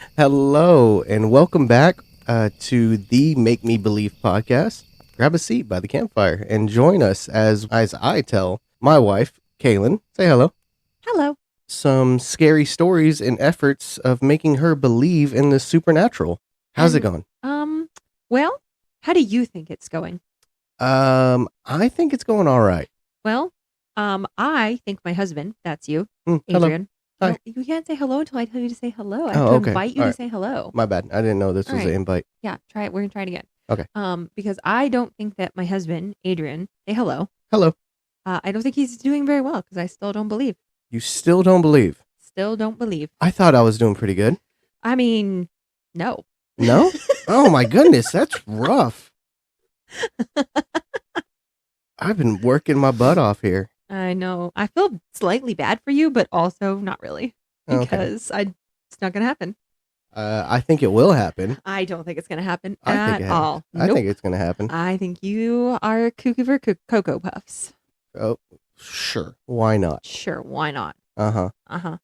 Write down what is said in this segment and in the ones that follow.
Hello, and welcome back to the Make Me Believe podcast. Grab a seat by the campfire and join us as I tell my wife, Kaylyn, say hello, Hello. some scary stories and efforts of making her believe in the supernatural. How's it And going? well, how do you think it's going? I think it's going all right. Well, I think my husband, that's you, Hello. Adrian. Hi. No, you can't say hello until I tell you to say hello. I have Oh, to okay. invite you All to right. say hello. My bad. I didn't know this All was right. an invite. Yeah, try it. We're gonna try it again. Okay. Because I don't think that my husband, Adrian, say hello. Hello. I don't think he's doing very well because I still don't believe. You still don't believe? Still don't believe. I thought I was doing pretty good. I mean, no. No? Oh my goodness, that's rough. I've been working my butt off here. I know. I feel slightly bad for you, but also not really Okay. because it's not gonna happen. I think it will happen. I don't think it's going to happen I think at it all. I Nope. think it's going to happen. I think you are cuckoo for Cocoa Puffs. Oh, sure. Why not? Sure, why not? Uh-huh. Uh-huh.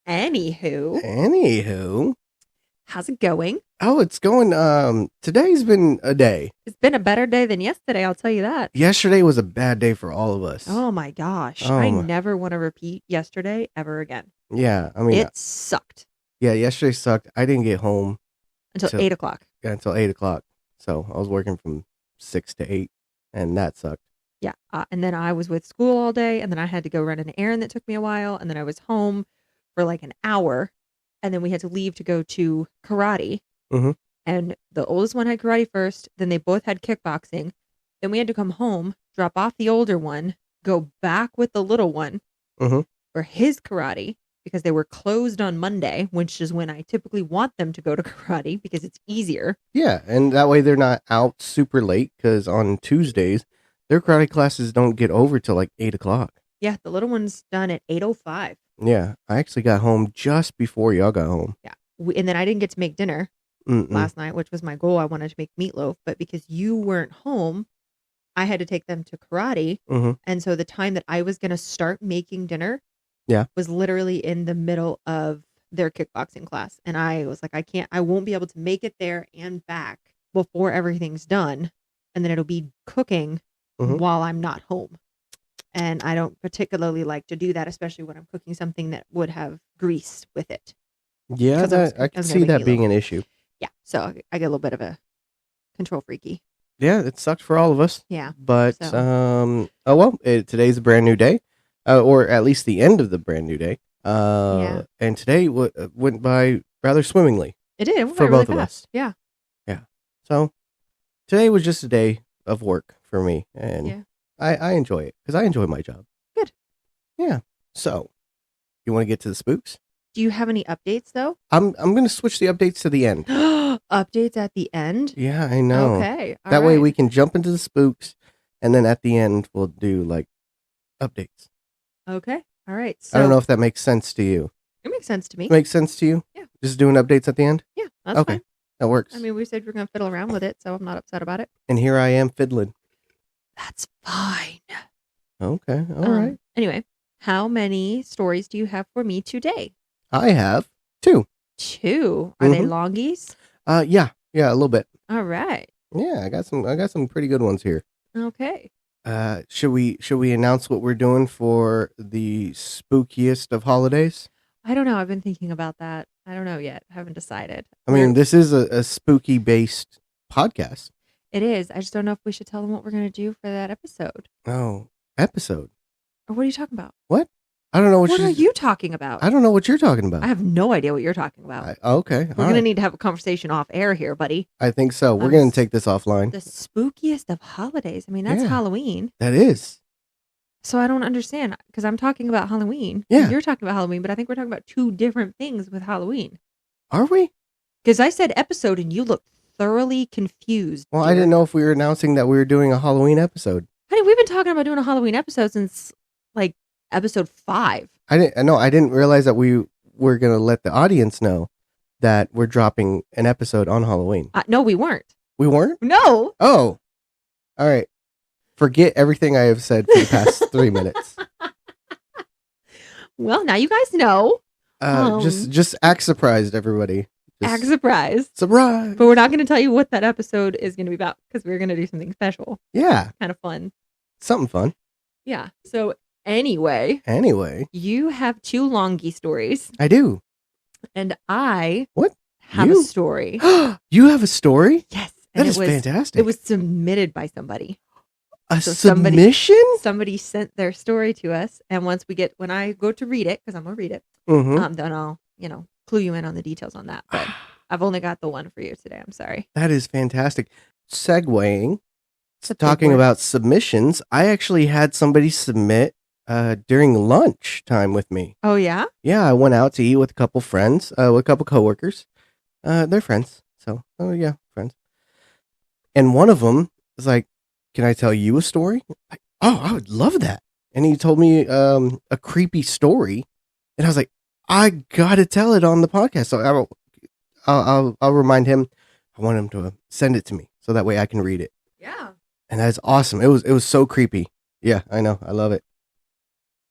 Anywho, Anywho. how's it going? Oh, it's going, today's been a day. It's been a better day than yesterday, I'll tell you that. Yesterday was a bad day for all of us. Oh my gosh. Oh I my- never want to repeat yesterday ever again. Yeah, I mean, It sucked yeah, yesterday sucked. I didn't get home until Till- 8 o'clock. until 8 o'clock. So I was working from 6 to 8, and that sucked. Yeah. And then I was with school all day, and then I had to go run an errand that took me a while, and then I was home for like an hour, and then we had to leave to go to karate. Mhm. And the oldest one had karate first, then they both had kickboxing. Then we had to come home, drop off the older one, go back with the little one Mhm. for his karate because they were closed on Monday, which is when I typically want them to go to karate because it's easier. Yeah, and that way they're not out super late, because on Tuesdays, their karate classes don't get over till like 8 o'clock. Yeah, the little one's done at 8:05. Yeah, I actually got home just before y'all got home. Yeah. And then I didn't get to make dinner Mm-mm. last night, which was my goal. I wanted to make meatloaf, but because you weren't home, I had to take them to karate. Mhm. And so the time that I was going to start making dinner Yeah. was literally in the middle of their kickboxing class. And I was like, I won't be able to make it there and back before everything's done. And then it'll be cooking Mhm. while I'm not home. And I don't particularly like to do that, especially when I'm cooking something that would have grease with it. Yeah, 'Cause I was- I I can was see gonna make that being meatloaf. an issue. Yeah. So I get a little bit of a control freaky. Yeah, it sucked for all of us. Yeah. But So- oh well, today's a brand new day, or at least the end of the brand new day. Yeah. And today went by rather swimmingly. It did. It went For by really both of fast. us. Yeah. So today was just a day of work for me, and Yeah. I enjoy it because I enjoy my job. Good. Yeah. So you want to get to the spooks? Do you have any updates though? I'm gonna switch the updates to the end. Updates at the end? Yeah, I know. Okay. That way we can jump into the spooks, and then at the end we'll do like updates. Okay. All right. So I don't know if that makes sense to you. it makes sense to me. It makes sense to you? Yeah. Just doing updates at the end? Yeah, that's Okay. fine. That works. I mean, we said we're gonna fiddle around with it, so I'm not upset about it. And here I am fiddling. That's fine. Okay. All right. Anyway, how many stories do you have for me today? I have 2. 2. Are they Mhm. longies? Yeah, a little bit. All right. Yeah, I got some pretty good ones here. Okay. Should we announce what we're doing for the spookiest of holidays? I don't know. I've been thinking about that. I don't know yet. I haven't decided. I mean, this is a spooky based podcast. It is. I just don't know if we should tell them what we're going to do for that episode. Oh, episode. Or what are you talking about? What? I don't know What are you talking about? I don't know what you're talking about. I have no idea what you're talking about. Okay. We're going to need to have a conversation off air here, buddy. I think so. We're Um, going to take this offline. The spookiest of holidays. I mean, that's Yeah. Halloween. That is. So I don't understand because I'm talking about Halloween. Yeah. You're talking about Halloween, but I think we're talking about 2 different things with Halloween. Are we? Because I said episode and you looked thoroughly confused. Well, I didn't know if we were announcing that we were doing a Halloween episode. Honey, we've been talking about doing a Halloween episode since like episode 5. I didn't realize that we were going to let the audience know that we're dropping an episode on Halloween. No, we weren't. We weren't? No. Oh. All right. Forget everything I have said for the past 3 minutes. Well, now you guys know. Just act surprised, everybody. Just Act surprised. surprise. But we're not going to tell you what that episode is going to be about because we're going to do something special. Yeah, Kind of fun. something fun. Yeah. So anyway, you have 2 longy stories, I do. and I What? have You? a story. You have a story? Yes. That And is fantastic. It was submitted by somebody. a so submission? Somebody sent their story to us, and when I go to read it, because I'm gonna read it, Mm-hmm. then I'll clue you in on the details on that. But I've only got the one for you today. I'm sorry. That is fantastic. Segueing, It's a big talking word. about submissions, I actually had somebody submit during lunch time with me. Oh yeah. Yeah, I went out to eat with a couple friends, with a couple coworkers. They're friends. So, yeah, friends. And one of them was like, "Can I tell you a story?" Like, oh, I would love that. And he told me a creepy story, and I was like, "I gotta tell it on the podcast." So I'll remind him. I want him to send it to me so that way I can read it. Yeah. And that's awesome. It was so creepy. Yeah, I know. I love it.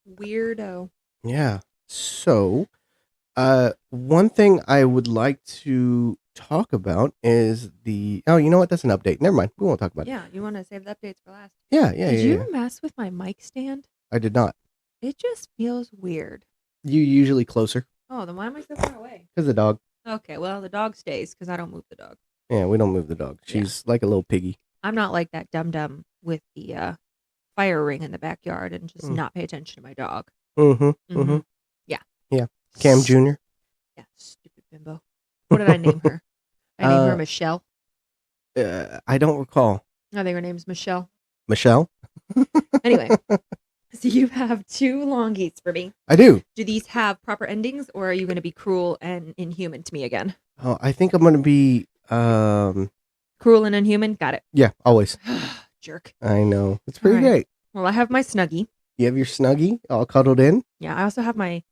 Weirdo. Yeah. So, one thing I would like to talk about is oh, you know what? That's an update. Never mind. We won't talk about it. Yeah. You want to save the updates for last? Yeah. Did you mess with my mic stand? I did not. It just feels weird. You usually closer Oh, then why am I so far away? because the dog. Okay, well, the dog stays because I don't move the dog. Yeah, we don't move the dog. She's like a little piggy. I'm not like that dum-dum with the fire ring in the backyard and just not pay attention to my dog. Mm-hmm. Mhm. Yeah. Yeah. Cam Jr. Yeah, stupid bimbo. What did I name her? I named her Michelle. I don't recall. I think her name's Michelle. Michelle? Anyway, so you have 2 longies for me. I do. Do these have proper endings, or are you going to be cruel and inhuman to me again? Oh, I think I'm going to be, Cruel and inhuman? Got it. yeah, always. Jerk. I know. It's pretty All right. great. Well, I have my Snuggie. You have your Snuggie all cuddled in? Yeah, I also have my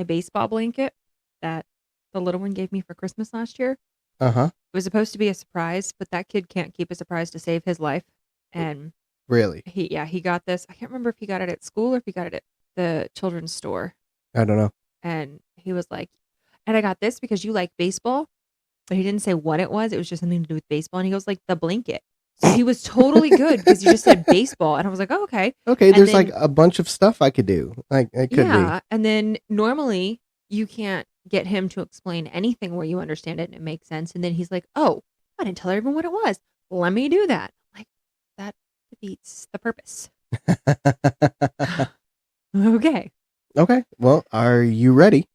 baseball blanket that the little one gave me for Christmas last year. Uh-huh. It was supposed to be a surprise, but that kid can't keep a surprise to save his life. And Really? he got this. I can't remember if he got it at school or if he got it at the children's store. I don't know. And he was like, and I got this because you like baseball, but he didn't say what it was. It was just something to do with baseball. And he goes like, the blanket. So he was totally good because you just said baseball. And I was like, oh, okay. Okay, And there's then- like a bunch of stuff I could do. Like, it could Yeah. And then normally you can't get him to explain anything where you understand it and it makes sense. And then he's like, oh, I didn't tell everyone what it was. Let me do that. Like, that defeats the purpose. Okay. Okay. Well, are you ready?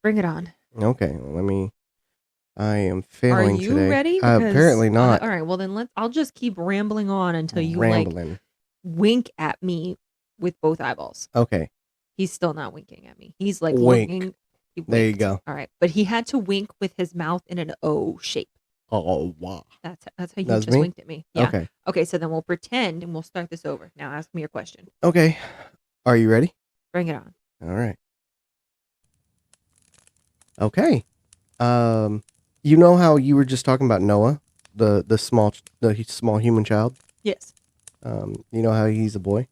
Bring it on. Okay. Well, I am Are failing you today. ready? Because- Apparently not. all right. Well, then I'll just keep rambling on until you Rambling. like wink at me with both eyeballs. Okay. He's still not winking at me. He's like Wink. looking. He There you winked. go. All right. But he had to wink with his mouth in an O shape. Oh, wow. That's how you That's just me? winked at me. Yeah. Okay. Okay, so then we'll pretend and we'll start this over. Now ask me your question. Okay. Are you ready? Bring it on. All right. Okay. You know how you were just talking about Noah, the small human child? Yes. You know how he's a boy?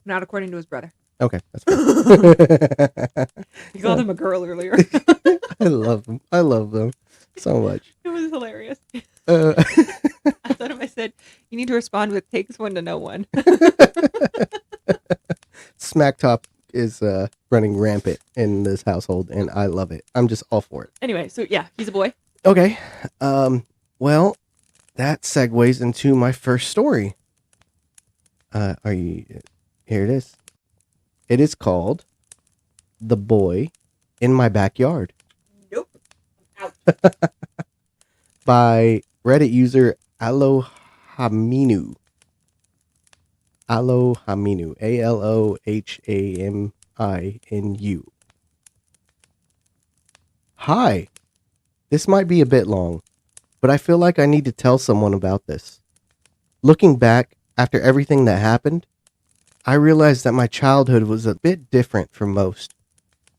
Not according to his brother. Okay, that's fine. You called him a girl earlier. I love them. I love them so much. It was hilarious. Uh, I thought if I said, you need to respond with takes one to know one. Smack Top is running rampant in this household, and I love it. I'm just all for it. Anyway, so yeah, he's a boy. Okay. Well, that segues into my first story. Are you... Here it is. It is called The Boy in My Backyard Nope. Out. by Reddit user Alohaminu. Alohaminu. Alohamiinu. Hi. This might be a bit long, but I feel like I need to tell someone about this. Looking back, after everything that happened, I realized that my childhood was a bit different from most.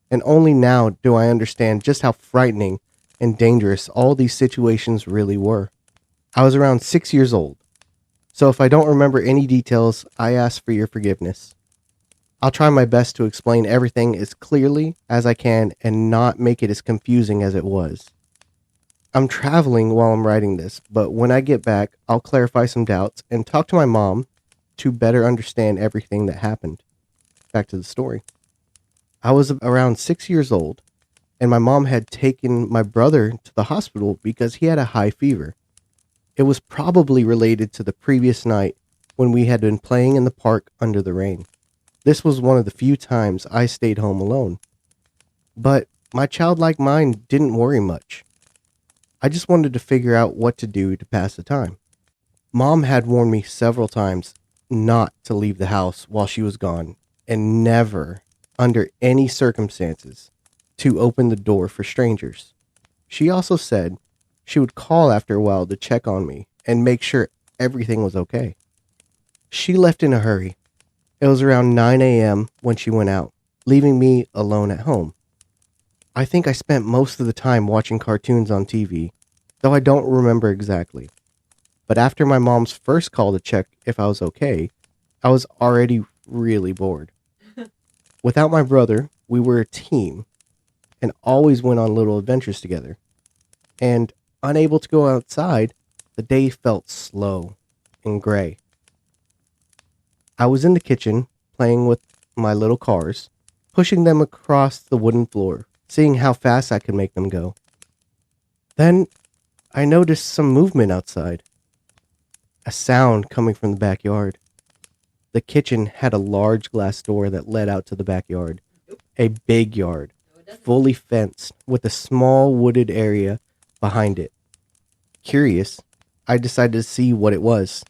And only now do I understand just how frightening and dangerous all these situations really were. I was around 6 years old, so if I don't remember any details, I ask for your forgiveness. I'll try my best to explain everything as clearly as I can and not make it as confusing as it was. I'm traveling while I'm writing this, but when I get back, I'll clarify some doubts and talk to my mom to better understand everything that happened. Back to the story. I was around 6 years old, and my mom had taken my brother to the hospital because he had a high fever. It was probably related to the previous night when we had been playing in the park under the rain. This was one of the few times I stayed home alone. But my childlike mind didn't worry much. I just wanted to figure out what to do to pass the time. Mom had warned me several times not to leave the house while she was gone, and never, under any circumstances, to open the door for strangers. She also said she would call after a while to check on me and make sure everything was okay. She left in a hurry. It was around 9 a.m. when she went out, leaving me alone at home. I think I spent most of the time watching cartoons on TV, though I don't remember exactly. But after my mom's first call to check if I was okay, I was already really bored. Without my brother, we were a team and always went on little adventures together. And unable to go outside, the day felt slow and gray. I was in the kitchen playing with my little cars, pushing them across the wooden floor, seeing how fast I could make them go. Then I noticed some movement outside. A sound coming from the backyard. The kitchen had a large glass door that led out to the backyard. A big yard, fully fenced, with a small wooded area behind it. Curious, I decided to see what it was.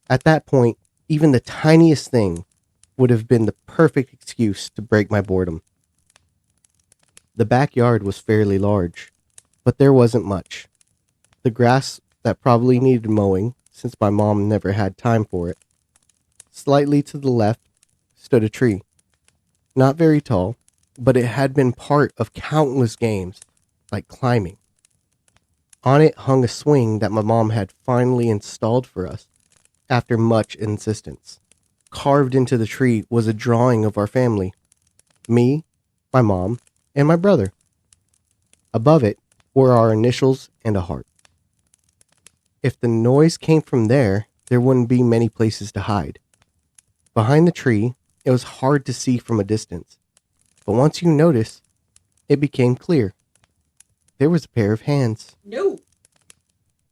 At that point, even the tiniest thing would have been the perfect excuse to break my boredom. The backyard was fairly large, but there wasn't much. The grass that probably needed mowing, since my mom never had time for it. Slightly to the left stood a tree. Not very tall, but it had been part of countless games, like climbing. On it hung a swing that my mom had finally installed for us after much insistence. Carved into the tree was a drawing of our family. Me, my mom, and my brother. Above it were our initials and a heart. If the noise came from there wouldn't be many places to hide. Behind the tree, it was hard to see from a distance. But once you noticed, it became clear. There was a pair of hands. No.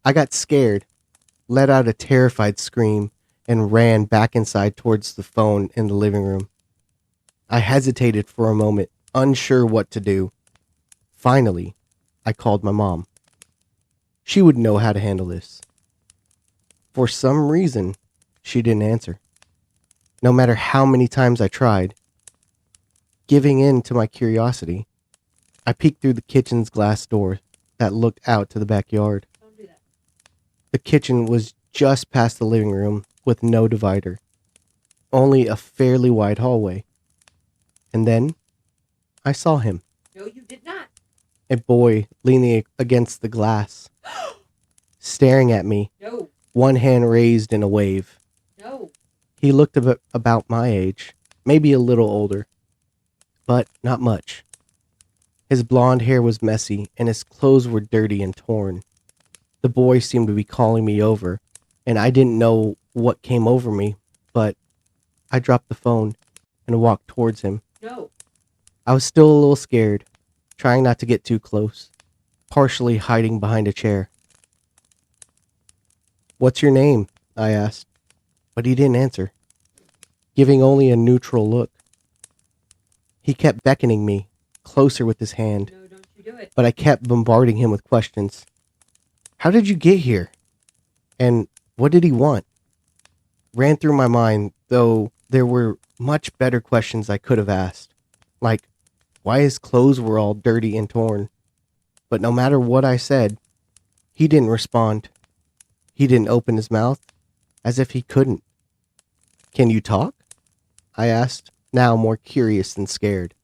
I got scared, let out a terrified scream, and ran back inside towards the phone in the living room. I hesitated for a moment, unsure what to do. Finally, I called my mom. She would know how to handle this. For some reason, she didn't answer. No matter how many times I tried. Giving in to my curiosity, I peeked through the kitchen's glass door that looked out to the backyard. Don't do that. The kitchen was just past the living room with no divider. Only a fairly wide hallway. And then, I saw him. No, you did not. A boy leaning against the glass. Staring at me. No. One hand raised in a wave. No. He looked about my age, maybe a little older, but not much. His blonde hair was messy, and his clothes were dirty and torn. The boy seemed to be calling me over, and I didn't know what came over me, but I dropped the phone and walked towards him. No. I was still a little scared, trying not to get too close, partially hiding behind a chair. "What's your name?" I asked, but he didn't answer, giving only a neutral look. He kept beckoning me closer with his hand, No, don't you do it. but I kept bombarding him with questions. How did you get here? And what did he want? Ran through my mind, though there were much better questions I could have asked, like why his clothes were all dirty and torn. But no matter what I said, he didn't respond. He didn't open his mouth, as if he couldn't. "Can you talk?" I asked, now more curious than scared.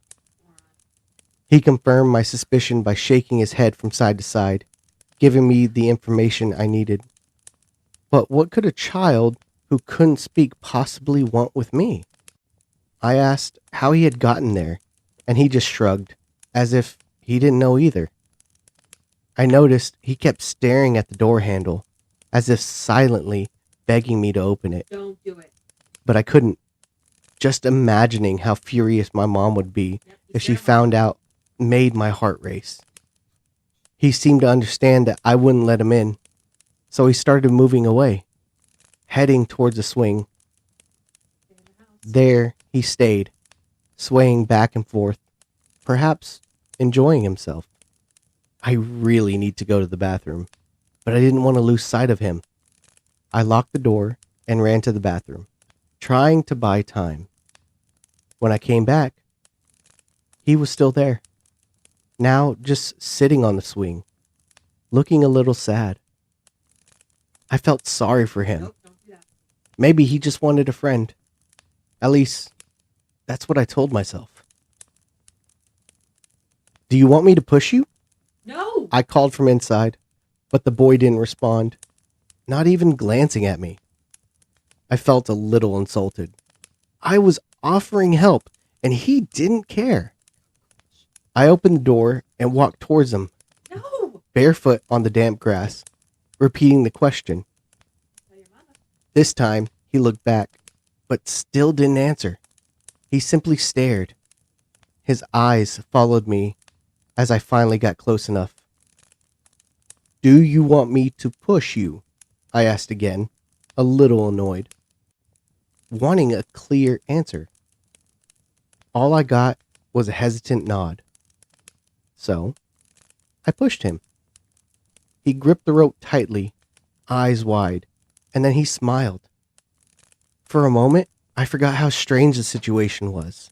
He confirmed my suspicion by shaking his head from side to side, giving me the information I needed. But what could a child who couldn't speak possibly want with me? I asked how he had gotten there, and he just shrugged, as if he didn't know either. I noticed he kept staring at the door handle, as if silently begging me to open it. Don't do it. But I couldn't. Just imagining how furious my mom would be if she found out made my heart race. He seemed to understand that I wouldn't let him in, so he started moving away, heading towards the swing. There he stayed, swaying back and forth, perhaps enjoying himself. I really need to go to the bathroom, but I didn't want to lose sight of him. I locked the door and ran to the bathroom, trying to buy time. When I came back, he was still there, now just sitting on the swing, looking a little sad. I felt sorry for him. Nope, don't do that. Maybe he just wanted a friend. At least, that's what I told myself. Do you want me to push you? No. I called from inside, but the boy didn't respond, not even glancing at me. I felt a little insulted. I was offering help, and he didn't care. I opened the door and walked towards him, No. barefoot on the damp grass, repeating the question. Tell your mother. This time, he looked back, but still didn't answer. He simply stared. His eyes followed me as I finally got close enough. Do you want me to push you? I asked again, a little annoyed, wanting a clear answer. All I got was a hesitant nod. So, I pushed him. He gripped the rope tightly, eyes wide, and then he smiled. For a moment, I forgot how strange the situation was.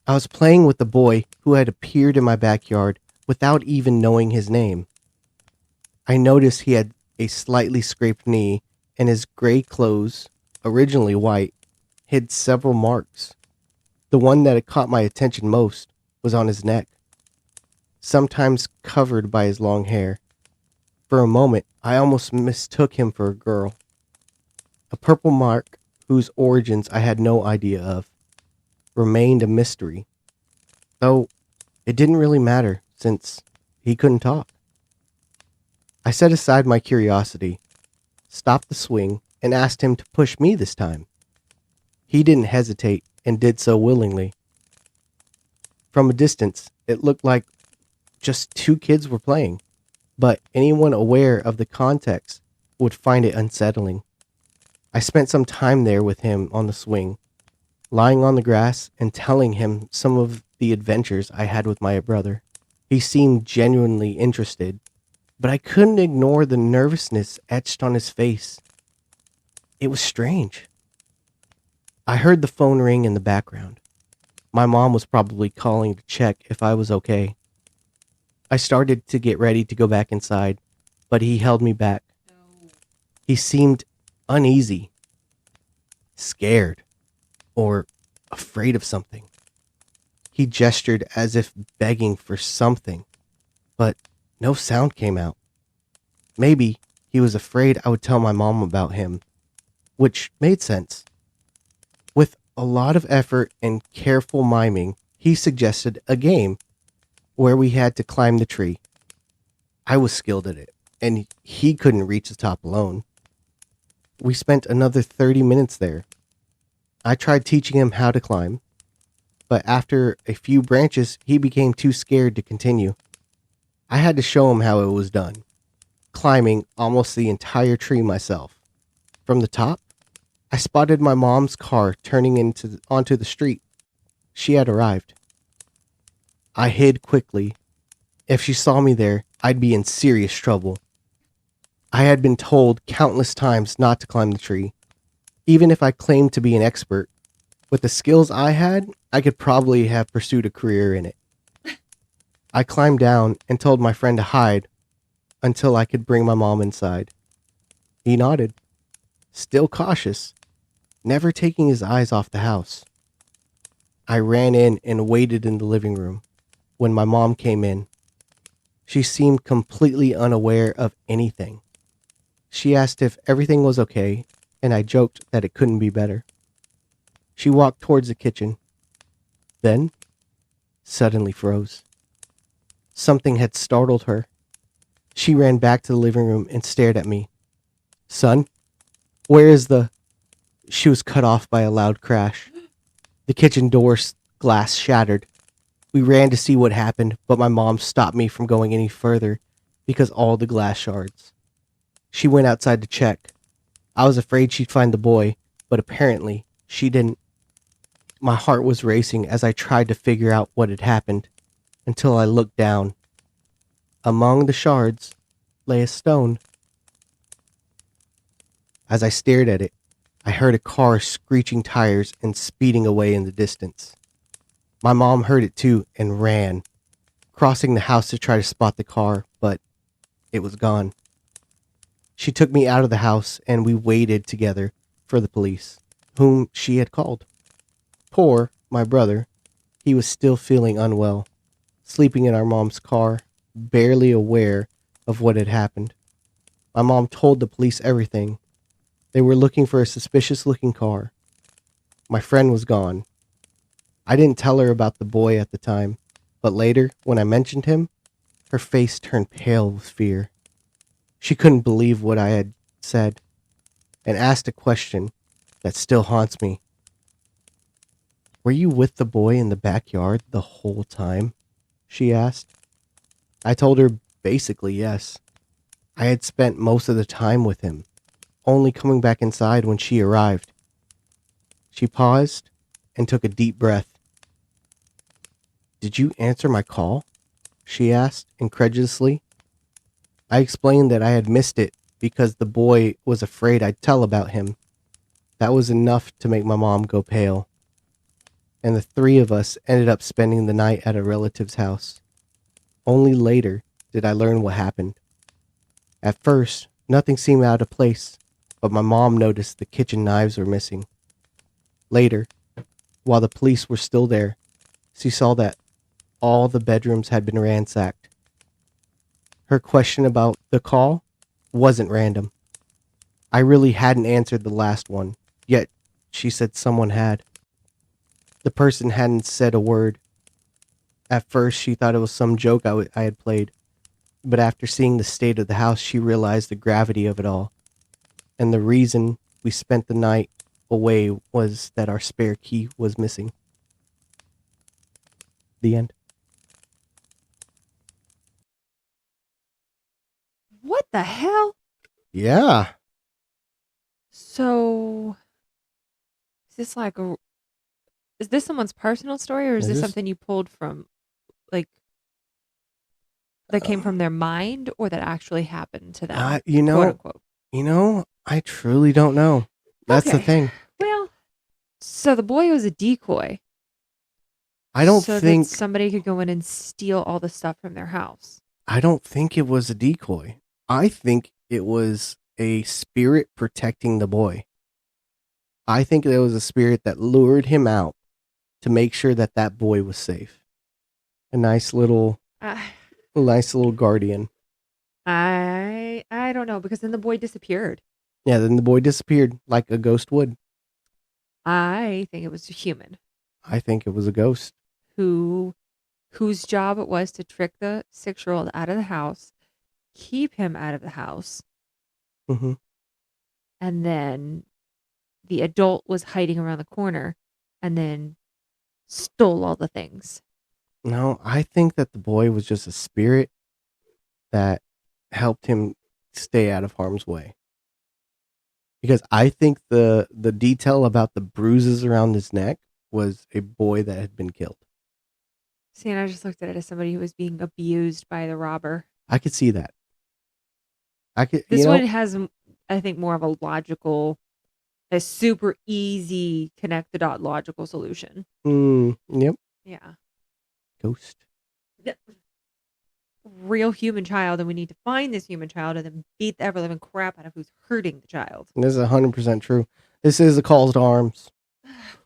I was playing with the boy who had appeared in my backyard without even knowing his name. I noticed he had a slightly scraped knee, and his gray clothes, originally white, hid several marks. The one that had caught my attention most was on his neck, sometimes covered by his long hair. For a moment, I almost mistook him for a girl. A purple mark whose origins I had no idea of remained a mystery, though it didn't really matter since he couldn't talk. I set aside my curiosity, stopped the swing, and asked him to push me this time. He didn't hesitate and did so willingly. From a distance, it looked like just two kids were playing, but anyone aware of the context would find it unsettling. I spent some time there with him on the swing, lying on the grass and telling him some of the adventures I had with my brother. He seemed genuinely interested, but I couldn't ignore the nervousness etched on his face. It was strange. I heard the phone ring in the background. My mom was probably calling to check if I was okay. I started to get ready to go back inside, but he held me back. No. He seemed uneasy, scared, or afraid of something. He gestured as if begging for something, but no sound came out. Maybe he was afraid I would tell my mom about him, which made sense. With a lot of effort and careful miming, he suggested a game where we had to climb the tree. I was skilled at it, and he couldn't reach the top alone. We spent another 30 minutes there. I tried teaching him how to climb, but after a few branches, he became too scared to continue. I had to show him how it was done, climbing almost the entire tree myself. From the top, I spotted my mom's car turning onto the street. She had arrived. I hid quickly. If she saw me there, I'd be in serious trouble. I had been told countless times not to climb the tree. Even if I claimed to be an expert, with the skills I had, I could probably have pursued a career in it. I climbed down and told my friend to hide until I could bring my mom inside. He nodded, still cautious, never taking his eyes off the house. I ran in and waited in the living room. When my mom came in, she seemed completely unaware of anything. She asked if everything was okay, and I joked that it couldn't be better. She walked towards the kitchen, then suddenly froze. Something had startled her. She ran back to the living room and stared at me. Son, where is the... She was cut off by a loud crash. The kitchen door's glass shattered. We ran to see what happened, but my mom stopped me from going any further because all the glass shards. She went outside to check. I was afraid she'd find the boy, but apparently she didn't. My heart was racing as I tried to figure out what had happened, until I looked down. Among the shards lay a stone. As I stared at it, I heard a car screeching tires and speeding away in the distance. My mom heard it too and ran, crossing the house to try to spot the car, but it was gone. She took me out of the house and we waited together for the police, whom she had called. Poor my brother, he was still feeling unwell, sleeping in our mom's car, barely aware of what had happened. My mom told the police everything. They were looking for a suspicious-looking car. My friend was gone. I didn't tell her about the boy at the time, but later, when I mentioned him, her face turned pale with fear. She couldn't believe what I had said, and asked a question that still haunts me. Were you with the boy in the backyard the whole time? She asked. I told her basically yes. I had spent most of the time with him, only coming back inside when she arrived. She paused and took a deep breath. Did you answer my call? She asked incredulously. I explained that I had missed it because the boy was afraid I'd tell about him. That was enough to make my mom go pale. And the three of us ended up spending the night at a relative's house. Only later did I learn what happened. At first, nothing seemed out of place, but my mom noticed the kitchen knives were missing. Later, while the police were still there, she saw that all the bedrooms had been ransacked. Her question about the call wasn't random. I really hadn't answered the last one, yet she said someone had. The person hadn't said a word. At first, she thought it was some joke I had played, but after seeing the state of the house, she realized the gravity of it all. And the reason we spent the night away was that our spare key was missing. The end. What the hell? Yeah. So, is this someone's personal story, or is this something you pulled from, like, that came from their mind, or that actually happened to them? Quote unquote. I truly don't know. That's the thing. Well, so the boy was a decoy. I don't so think that somebody could go in and steal all the stuff from their house. I don't think it was a decoy. I think it was a spirit protecting the boy. I think there was a spirit that lured him out to make sure that that boy was safe. A nice little guardian. I don't know, because then the boy disappeared. Yeah, then the boy disappeared like a ghost would. I think it was a human. I think it was a ghost. Whose job it was to trick the 6-year-old out of the house, keep him out of the house, Mm-hmm. and then the adult was hiding around the corner and then stole all the things. No, I think that the boy was just a spirit that helped him stay out of harm's way. Because I think the detail about the bruises around his neck was a boy that had been killed. See, and I just looked at it as somebody who was being abused by the robber. I could see that. This one has, I think, more of a super easy connect the dot logical solution. Yep. Yeah. Ghost. Real human child, and we need to find this human child and then beat the ever living crap out of who's hurting the child. This is 100% true. This is a call to arms.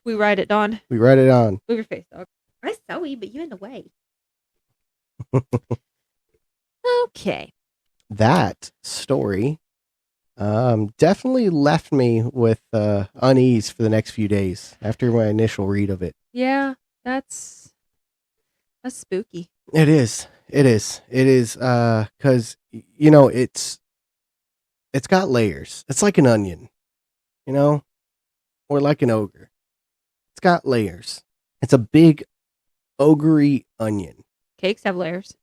We ride it, Dawn. We ride it on. Move your face, dog. I'm sorry, but you're in the way. Okay. That story Definitely left me with unease for the next few days after my initial read of it. Yeah, that's spooky. It is. It is. It is. Because you know it's got layers. It's like an onion, you know, or like an ogre. It's got layers. It's a big ogre onion. Cakes have layers.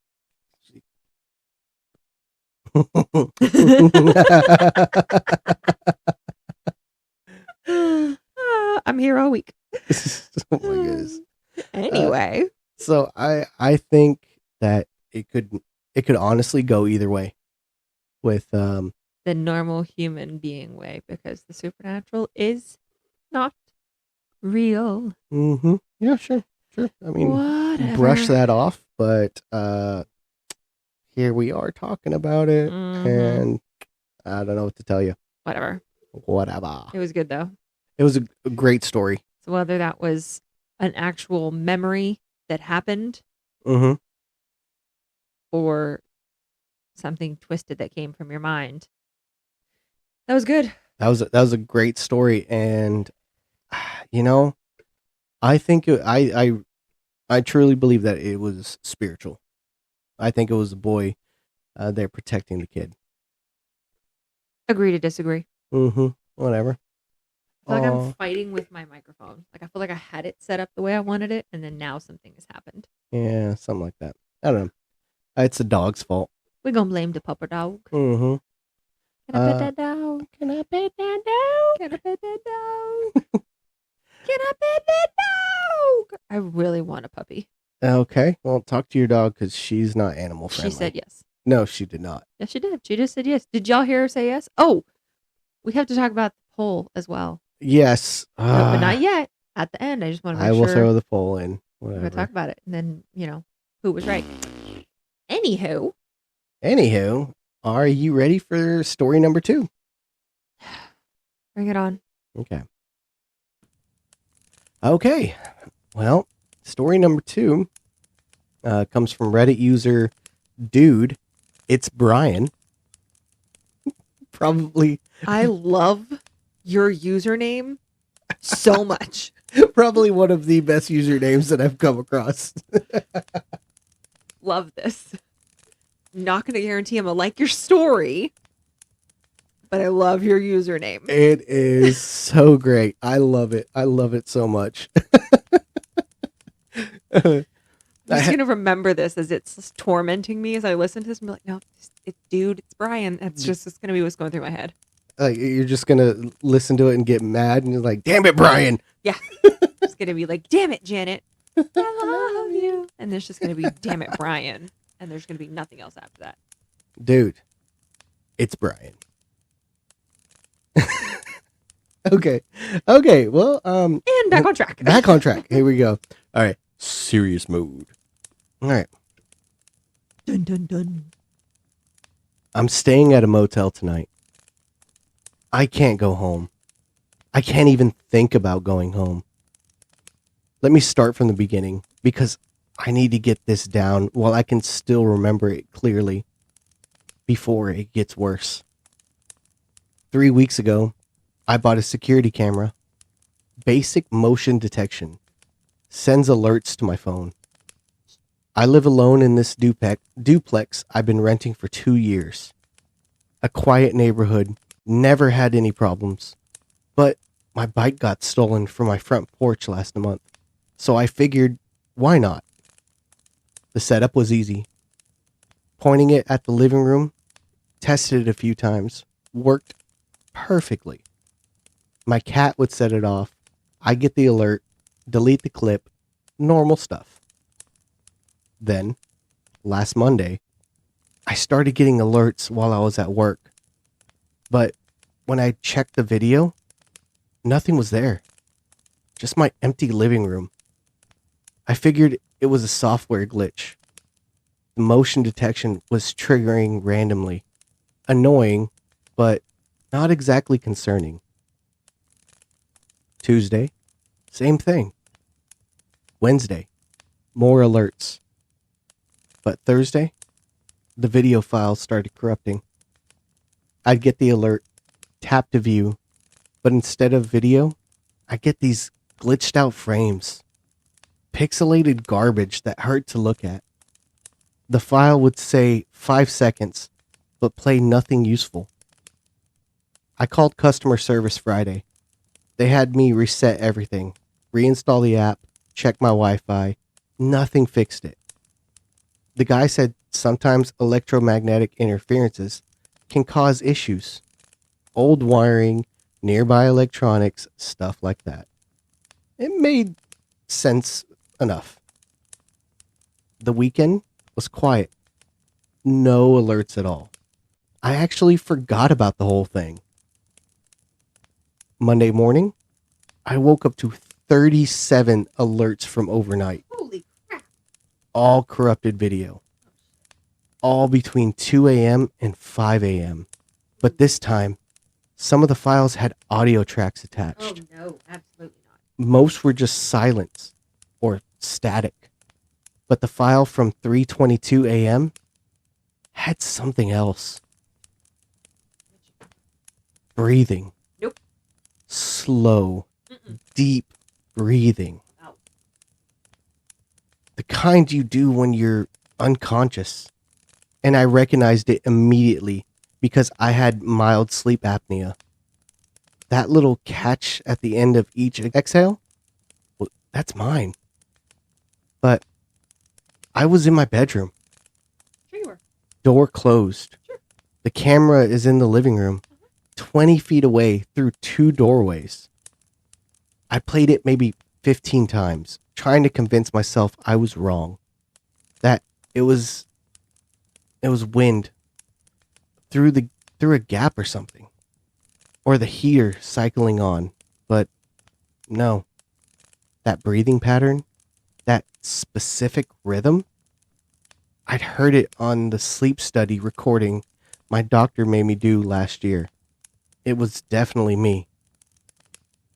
I'm here all week. Oh my goodness. Anyway, So I think that it could honestly go either way with the normal human being way, because the supernatural is not real. yeah, sure. I mean, Whatever. brush that off, but here we are talking about it, and I don't know what to tell you. Whatever. Whatever. It was good though. It was a great story. So whether that was an actual memory that happened or something twisted that came from your mind, that was good. That was a great story, and you know, I think I truly believe that it was spiritual. I think it was a boy there protecting the kid. Agree to disagree. Whatever. I feel like I'm fighting with my microphone. Like I feel like I had it set up the way I wanted it, and then now something has happened. Yeah, something like that. I don't know. It's the dog's fault. We're gonna blame the pupper dog. Can I pet that dog? Can I pet that dog? Can I pet that dog? Can I pet that dog? I really want a puppy. Okay. Well, talk to your dog because she's not animal friendly. She said yes. No, she did not. Yes, she did. She just said yes. Did y'all hear her say yes? Oh, we have to talk about the poll as well. Yes. No, but not yet. At the end, I just want to make sure. I will throw the poll in. We're going to talk about it. And then, who was right. Anywho, are you ready for story number 2? Bring it on. Okay. Well, story number 2 comes from Reddit user Dude. It's Brian. Probably. I love your username so much. Probably one of the best usernames that I've come across. Love this. Not going to guarantee I'm going to like your story, but I love your username. It is so great. I love it. I love it so much. I'm just going to remember this as it's tormenting me as I listen to this and be like, no, it's Dude, it's Brian. It's going to be what's going through my head. Like, you're just going to listen to it and get mad and you're like, damn it, Brian. Yeah. It's going to be like, damn it, Janet. I love you. And there's just going to be, damn it, Brian. And there's going to be nothing else after that. Dude, it's Brian. Okay. Well, and back on track. Back on track. Here we go. All right. Serious mode. All right. Dun, dun, dun. I'm staying at a motel tonight. I can't go home. I can't even think about going home. Let me start from the beginning because I need to get this down while I can still remember it clearly before it gets worse. 3 weeks ago, I bought a security camera. Basic motion detection. Sends alerts to my phone. I live alone in this duplex I've been renting for 2 years. A quiet neighborhood, never had any problems. But my bike got stolen from my front porch last month. So I figured, why not? The setup was easy. Pointing it at the living room, tested it a few times, worked perfectly. My cat would set it off. I get the alert, delete the clip, normal stuff. Then, last Monday, I started getting alerts while I was at work. But when I checked the video, nothing was there. Just my empty living room. I figured it was a software glitch. The motion detection was triggering randomly. Annoying, but not exactly concerning. Tuesday, same thing. Wednesday, more alerts. But Thursday, the video files started corrupting. I'd get the alert, tap to view, but instead of video, I get these glitched out frames. Pixelated garbage that hurt to look at. The file would say 5 seconds, but play nothing useful. I called customer service Friday. They had me reset everything, reinstall the app, check my Wi-Fi. Nothing fixed it. The guy said sometimes electromagnetic interferences can cause issues. Old wiring, nearby electronics, stuff like that. It made sense enough. The weekend was quiet. No alerts at all. I actually forgot about the whole thing. Monday morning, I woke up to 37 alerts from overnight. Holy crap. All corrupted video. All between 2 a.m. and 5 a.m. But this time, some of the files had audio tracks attached. Oh, no, absolutely not. Most were just silence or static. But the file from 3:22 a.m. had something else. Breathing. Nope. Slow, deep breathing. Wow. The kind you do when you're unconscious. And I recognized it immediately because I had mild sleep apnea. That little catch at the end of each exhale, well, that's mine. But I was in my bedroom. Sure you were. Door closed. Sure. The camera is in the living room, 20 feet away through 2 doorways. I played it maybe 15 times, trying to convince myself I was wrong. That it was wind through a gap or something. Or the heater cycling on. But no. That breathing pattern, that specific rhythm, I'd heard it on the sleep study recording my doctor made me do last year. It was definitely me.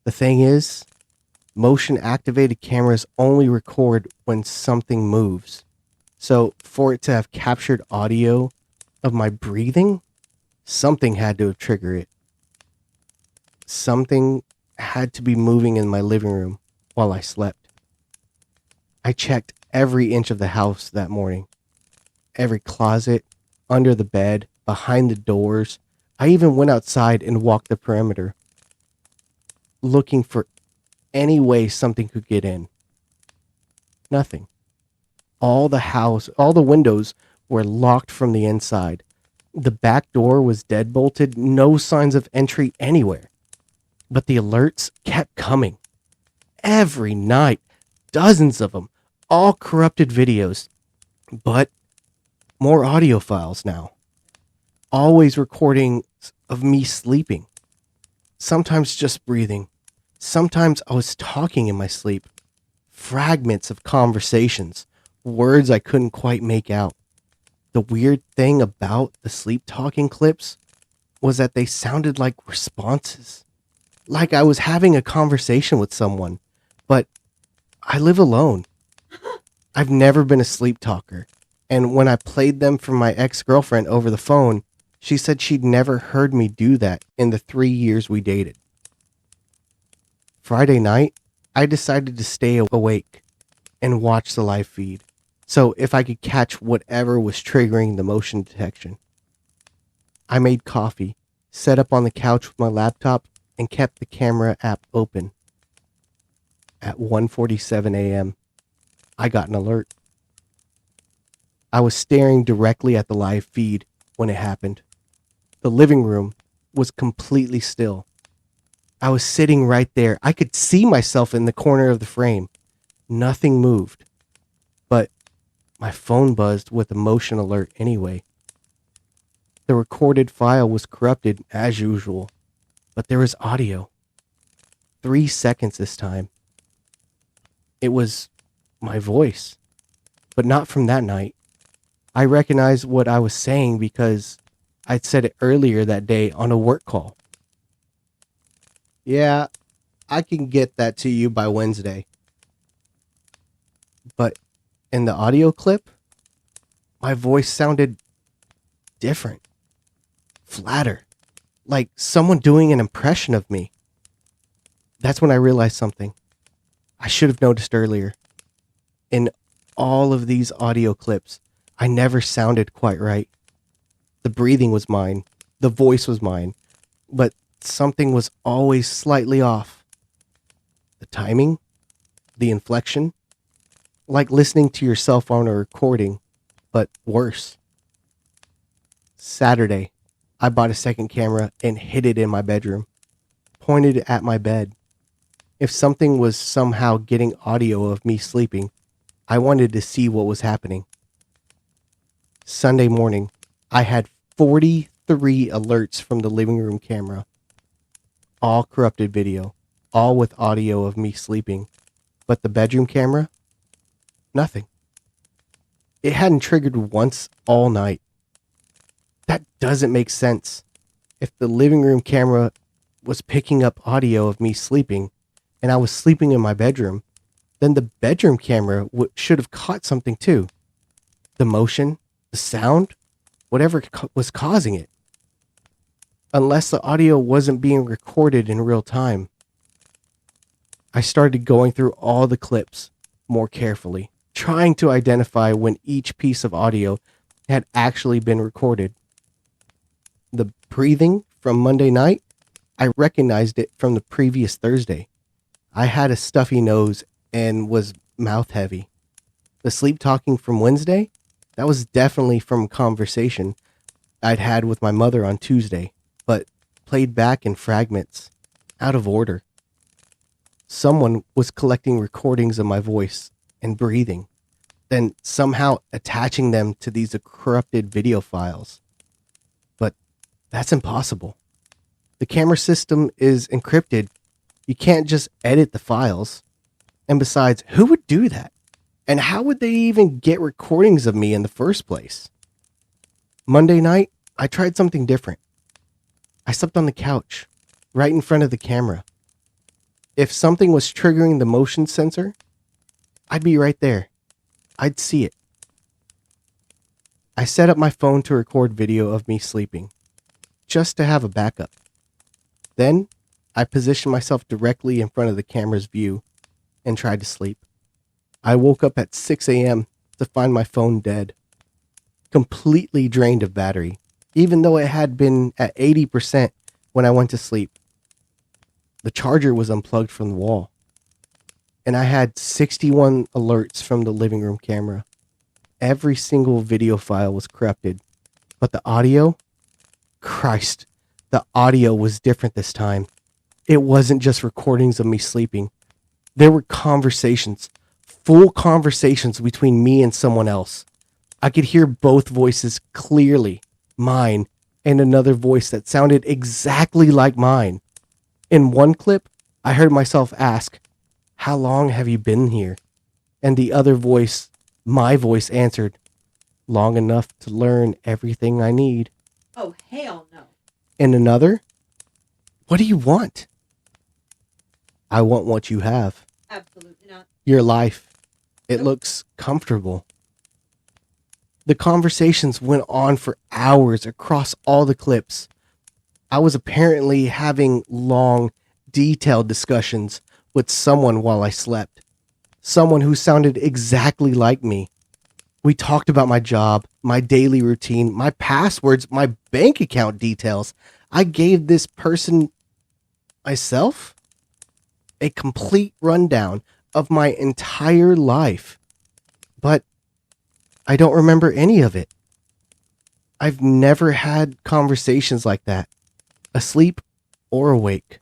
The thing is, motion activated cameras only record when something moves. So for it to have captured audio of my breathing, something had to have triggered it. Something had to be moving in my living room while I slept. I checked every inch of the house that morning. Every closet, under the bed, behind the doors. I even went outside and walked the perimeter, looking for any way something could get in. Nothing. All the windows were locked from the inside. The back door was deadbolted, no signs of entry anywhere. But the alerts kept coming. Every night, dozens of them, all corrupted videos. But more audio files now. Always recording of me sleeping. Sometimes just breathing. Sometimes I was talking in my sleep. Fragments of conversations. Words I couldn't quite make out. The weird thing about the sleep talking clips was that they sounded like responses. Like I was having a conversation with someone. But I live alone. I've never been a sleep talker. And when I played them for my ex-girlfriend over the phone, she said she'd never heard me do that in the 3 years we dated. Friday night, I decided to stay awake and watch the live feed. So if I could catch whatever was triggering the motion detection. I made coffee, set up on the couch with my laptop, and kept the camera app open. At 1:47 a.m., I got an alert. I was staring directly at the live feed when it happened. The living room was completely still. I was sitting right there. I could see myself in the corner of the frame. Nothing moved. But my phone buzzed with a motion alert anyway. The recorded file was corrupted as usual, but there was audio. 3 seconds this time. It was my voice, but not from that night. I recognized what I was saying because I'd said it earlier that day on a work call. Yeah, I can get that to you by Wednesday. But in the audio clip, my voice sounded different, flatter, like someone doing an impression of me. That's when I realized something I should have noticed earlier. In all of these audio clips, I never sounded quite right. The breathing was mine, the voice was mine, but something was always slightly off. The timing, the inflection, like listening to yourself on a recording, but worse. Saturday, I bought a second camera and hid it in my bedroom, pointed it at my bed. If something was somehow getting audio of me sleeping, I wanted to see what was happening. Sunday morning, I had 43 alerts from the living room camera. All corrupted video, all with audio of me sleeping. But the bedroom camera? Nothing. It hadn't triggered once all night. That doesn't make sense. If the living room camera was picking up audio of me sleeping, and I was sleeping in my bedroom, then the bedroom camera should have caught something too. The motion, the sound, whatever was causing it. Unless the audio wasn't being recorded in real time. I started going through all the clips more carefully, trying to identify when each piece of audio had actually been recorded. The breathing from Monday night, I recognized it from the previous Thursday. I had a stuffy nose and was mouth heavy. The sleep talking from Wednesday, that was definitely from a conversation I'd had with my mother on Tuesday, but played back in fragments, out of order. Someone was collecting recordings of my voice and breathing, then somehow attaching them to these corrupted video files. But that's impossible. The camera system is encrypted. You can't just edit the files. And besides, who would do that? And how would they even get recordings of me in the first place? Monday night, I tried something different. I slept on the couch, right in front of the camera. If something was triggering the motion sensor, I'd be right there. I'd see it. I set up my phone to record video of me sleeping, just to have a backup. Then, I positioned myself directly in front of the camera's view and tried to sleep. I woke up at 6 a.m. to find my phone dead, completely drained of battery, even though it had been at 80% when I went to sleep. The charger was unplugged from the wall, and I had 61 alerts from the living room camera. Every single video file was corrupted, but the audio? Christ, the audio was different this time. It wasn't just recordings of me sleeping. There were conversations, full conversations between me and someone else. I could hear both voices clearly, mine and another voice that sounded exactly like mine. In one clip, I heard myself ask, "How long have you been here?" And the other voice, my voice, answered, "Long enough to learn everything I need." Oh, hell no. In another, "What do you want?" "I want what you have. Absolutely not. Your life. It Nope. looks comfortable." The conversations went on for hours across all the clips. I was apparently having long, detailed discussions with someone while I slept. Someone who sounded exactly like me. We talked about my job, my daily routine, my passwords, my bank account details. I gave this person myself a complete rundown of my entire life. But I don't remember any of it. I've never had conversations like that, asleep or awake.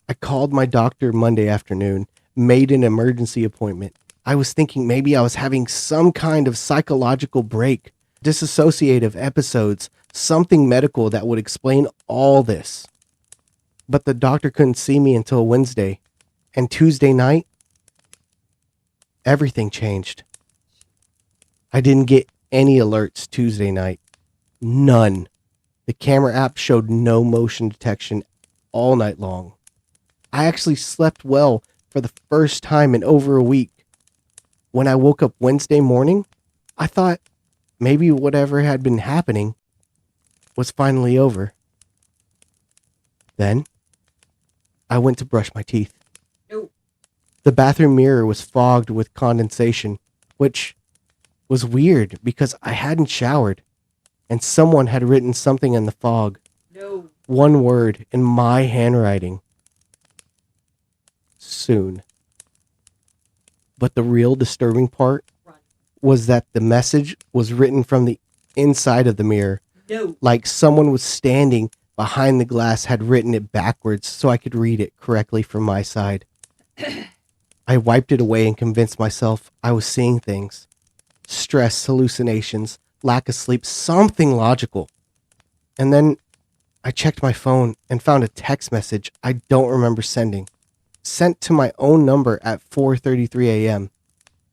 I called my doctor Monday afternoon, made an emergency appointment. I was thinking maybe I was having some kind of psychological break, dissociative episodes, something medical that would explain all this. But the doctor couldn't see me until Wednesday, and Tuesday night, everything changed. I didn't get any alerts Tuesday night. None. The camera app showed no motion detection all night long. I actually slept well for the first time in over a week. When I woke up Wednesday morning, I thought maybe whatever had been happening was finally over. Then I went to brush my teeth. No. The bathroom mirror was fogged with condensation, which was weird because I hadn't showered, and someone had written something in the fog. No. One word in my handwriting. Soon. But the real disturbing part was that the message was written from the inside of the mirror. No. Like someone was standing behind the glass had written it backwards so I could read it correctly from my side. I wiped it away and convinced myself I was seeing things. Stress, hallucinations, lack of sleep, something logical. And then I checked my phone and found a text message I don't remember sending. Sent to my own number at 4:33 a.m.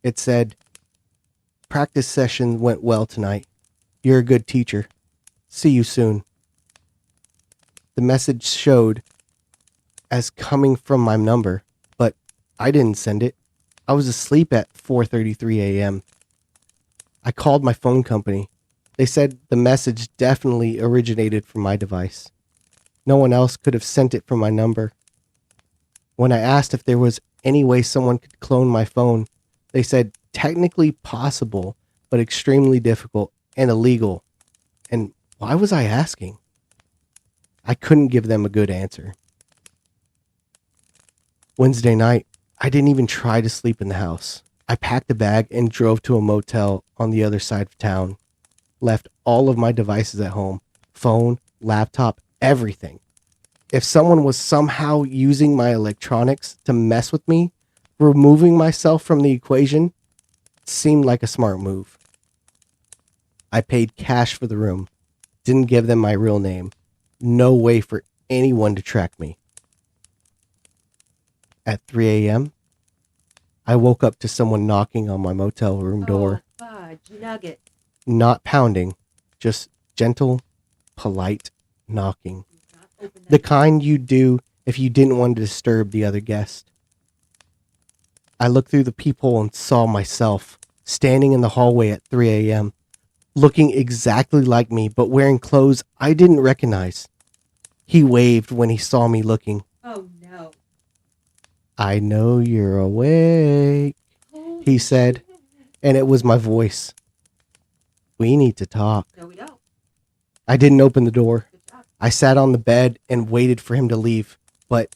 It said, "Practice session went well tonight. You're a good teacher. See you soon." The message showed as coming from my number, but I didn't send it. I was asleep at 4:33 a.m. I called my phone company. They said the message definitely originated from my device. No one else could have sent it from my number. When I asked if there was any way someone could clone my phone, they said technically possible, but extremely difficult and illegal. And why was I asking? I couldn't give them a good answer. Wednesday night, I didn't even try to sleep in the house. I packed a bag and drove to a motel on the other side of town. Left all of my devices at home. Phone, laptop, everything. If someone was somehow using my electronics to mess with me, removing myself from the equation seemed like a smart move. I paid cash for the room. Didn't give them my real name. No way for anyone to track me. At 3 a.m., I woke up to someone knocking on my motel room door. Fudge nugget. Not pounding, just gentle, polite knocking. The kind you'd do if you didn't want to disturb the other guest. I looked through the peephole and saw myself standing in the hallway at 3 a.m., looking exactly like me, but wearing clothes I didn't recognize. He waved when he saw me looking. Oh, no. "I know you're awake," he said, and it was my voice. "We need to talk." No, we don't. I didn't open the door. Good job. I sat on the bed and waited for him to leave, but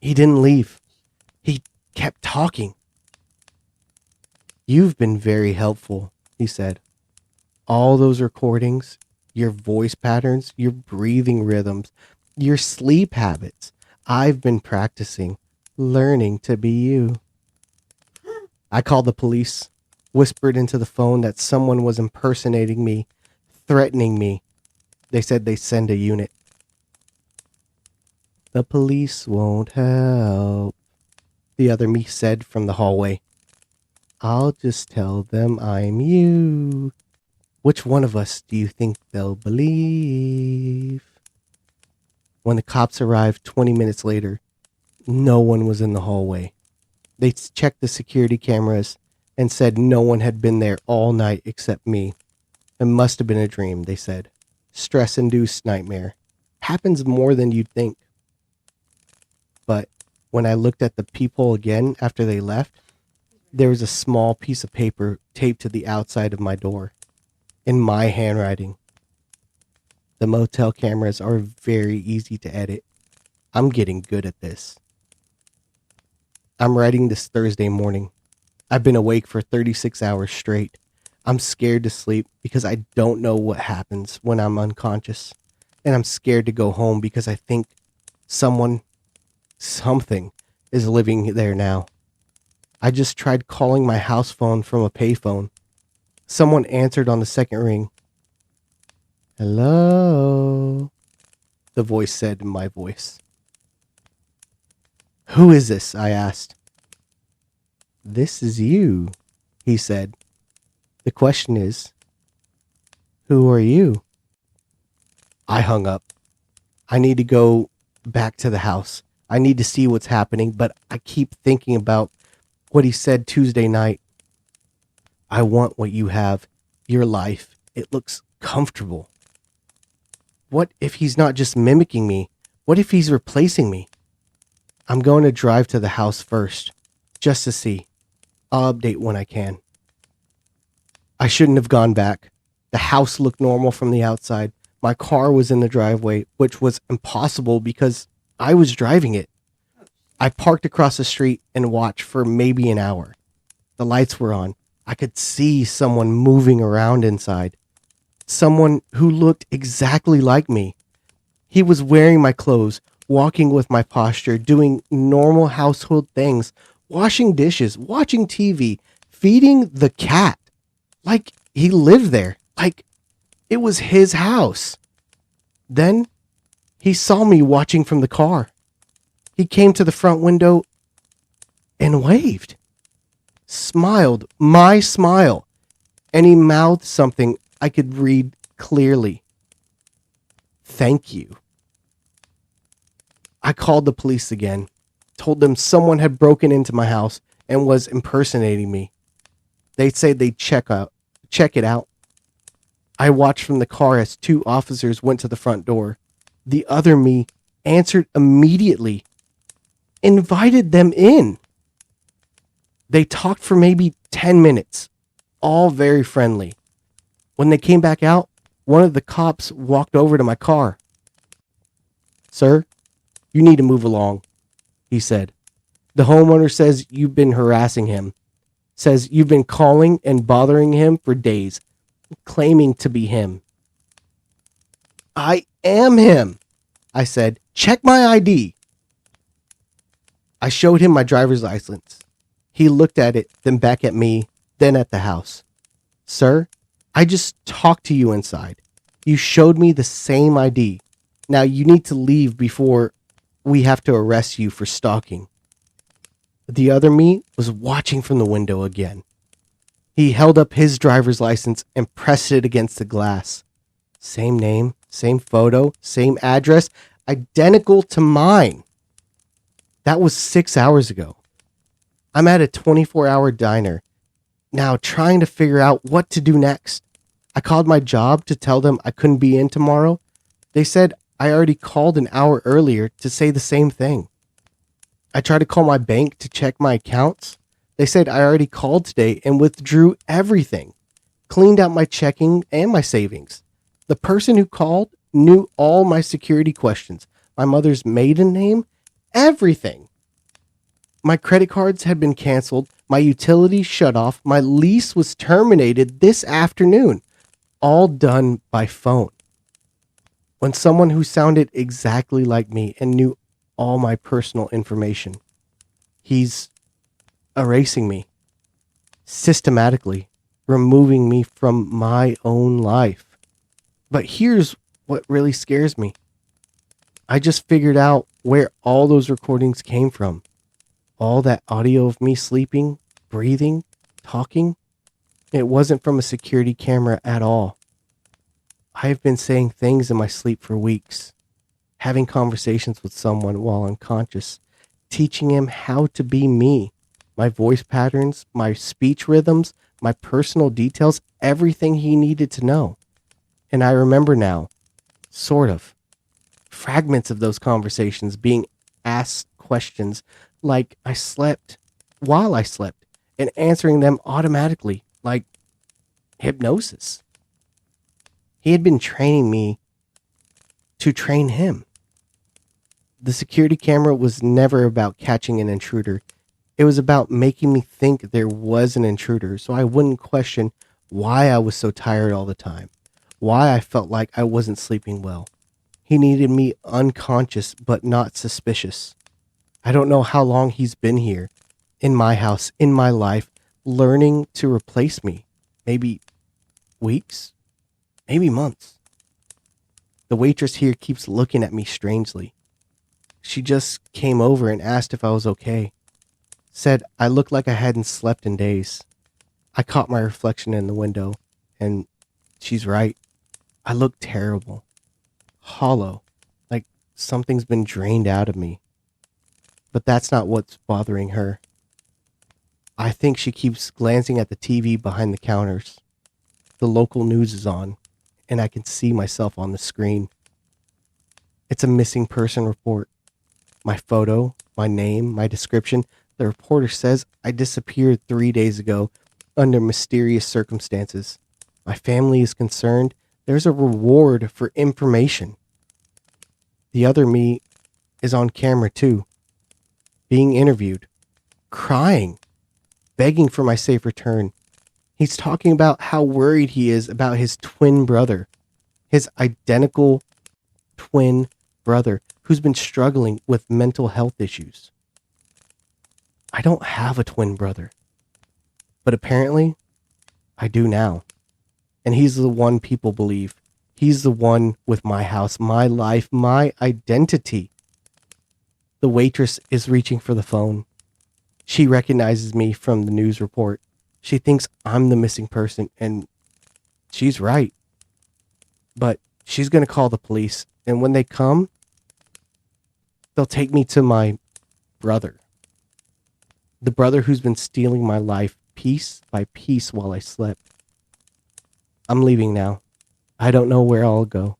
he didn't leave. He kept talking. "You've been very helpful," he said. "All those recordings, your voice patterns, your breathing rhythms, your sleep habits. I've been practicing, learning to be you." I called the police, whispered into the phone that someone was impersonating me, threatening me. They said they'd send a unit. "The police won't help," the other me said from the hallway. "I'll just tell them I'm you. Which one of us do you think they'll believe?" When the cops arrived 20 minutes later, no one was in the hallway. They checked the security cameras and said no one had been there all night except me. It must have been a dream, they said. Stress-induced nightmare. Happens more than you'd think. But when I looked at the peephole again after they left, there was a small piece of paper taped to the outside of my door, in my handwriting. The motel cameras are very easy to edit. I'm getting good at this. I'm writing this Thursday morning. I've been awake for 36 hours straight. I'm scared to sleep because I don't know what happens when I'm unconscious. And I'm scared to go home because I think something is living there now. I just tried calling my house phone from a payphone. Someone answered on the second ring. "Hello," the voice said in my voice. "Who is this?" I asked. "This is you," he said. "The question is, who are you?" I hung up. I need to go back to the house. I need to see what's happening, but I keep thinking about what he said Tuesday night. "I want what you have, your life. It looks comfortable." What if he's not just mimicking me, What if he's replacing me? I'm going to drive to the house first, just to see. I'll update when I can. I shouldn't have gone back. The house looked normal from the outside. My car was in the driveway, which was impossible because I was driving it. I parked across the street and watched for maybe an hour. The lights were on. I could see someone moving around inside. Someone who looked exactly like me. He was wearing my clothes, walking with my posture, doing normal household things, washing dishes, watching TV, feeding the cat. Like he lived there. Like it was his house. Then he saw me watching from the car. He came to the front window and waved. Smiled my smile. And he mouthed something I could read clearly. Thank you. I called the police again, told them someone had broken into my house and was impersonating me. They said they'd check it out. I watched from the car as 2 officers went to the front door. The other me answered immediately, invited them in. They talked for maybe 10 minutes, all very friendly. When they came back out, one of the cops walked over to my car. Sir, you need to move along, he said. The homeowner says you've been harassing him. Says you've been calling and bothering him for days, claiming to be him. I am him, I said. Check my ID. I showed him my driver's license. He looked at it, then back at me, then at the house. Sir, I just talked to you inside. You showed me the same ID. Now you need to leave before we have to arrest you for stalking. The other me was watching from the window again. He held up his driver's license and pressed it against the glass. Same name, same photo, same address, identical to mine. That was 6 hours ago. I'm at a 24-hour diner, now trying to figure out what to do next. I called my job to tell them I couldn't be in tomorrow. They said I already called an hour earlier to say the same thing. I tried to call my bank to check my accounts. They said I already called today and withdrew everything, cleaned out my checking and my savings. The person who called knew all my security questions, my mother's maiden name, everything. My credit cards had been canceled, my utilities shut off, my lease was terminated this afternoon, all done by phone. When someone who sounded exactly like me and knew all my personal information, he's erasing me, systematically removing me from my own life. But here's what really scares me. I just figured out where all those recordings came from. All that audio of me sleeping, breathing, talking, it wasn't from a security camera at all. I have been saying things in my sleep for weeks, having conversations with someone while unconscious, teaching him how to be me, my voice patterns, my speech rhythms, my personal details, everything he needed to know. And I remember now, sort of, fragments of those conversations being asked questions like I slept while I slept and answering them automatically like hypnosis. He had been training me to train him. The security camera was never about catching an intruder. It was about making me think there was an intruder so I wouldn't question why I was so tired all the time, why I felt like I wasn't sleeping well. He needed me unconscious but not suspicious. I don't know how long he's been here, in my house, in my life, learning to replace me. Maybe weeks, maybe months. The waitress here keeps looking at me strangely. She just came over and asked if I was okay. Said I looked like I hadn't slept in days. I caught my reflection in the window, and she's right. I look terrible. Hollow, like something's been drained out of me. But that's not what's bothering her. I think she keeps glancing at the TV behind the counters. The local news is on, and I can see myself on the screen. It's a missing person report. My photo, my name, my description. The reporter says I disappeared 3 days ago under mysterious circumstances. My family is concerned. There's a reward for information. The other me is on camera too, being interviewed, crying, begging for my safe return. He's talking about how worried he is about his twin brother, his identical twin brother who's been struggling with mental health issues. I don't have a twin brother, but apparently I do now. And he's the one people believe. He's the one with my house, my life, my identity. The waitress is reaching for the phone. She recognizes me from the news report. She thinks I'm the missing person, and she's right. But she's going to call the police, and when they come, they'll take me to my brother. The brother who's been stealing my life piece by piece while I slept. I'm leaving now. I don't know where I'll go.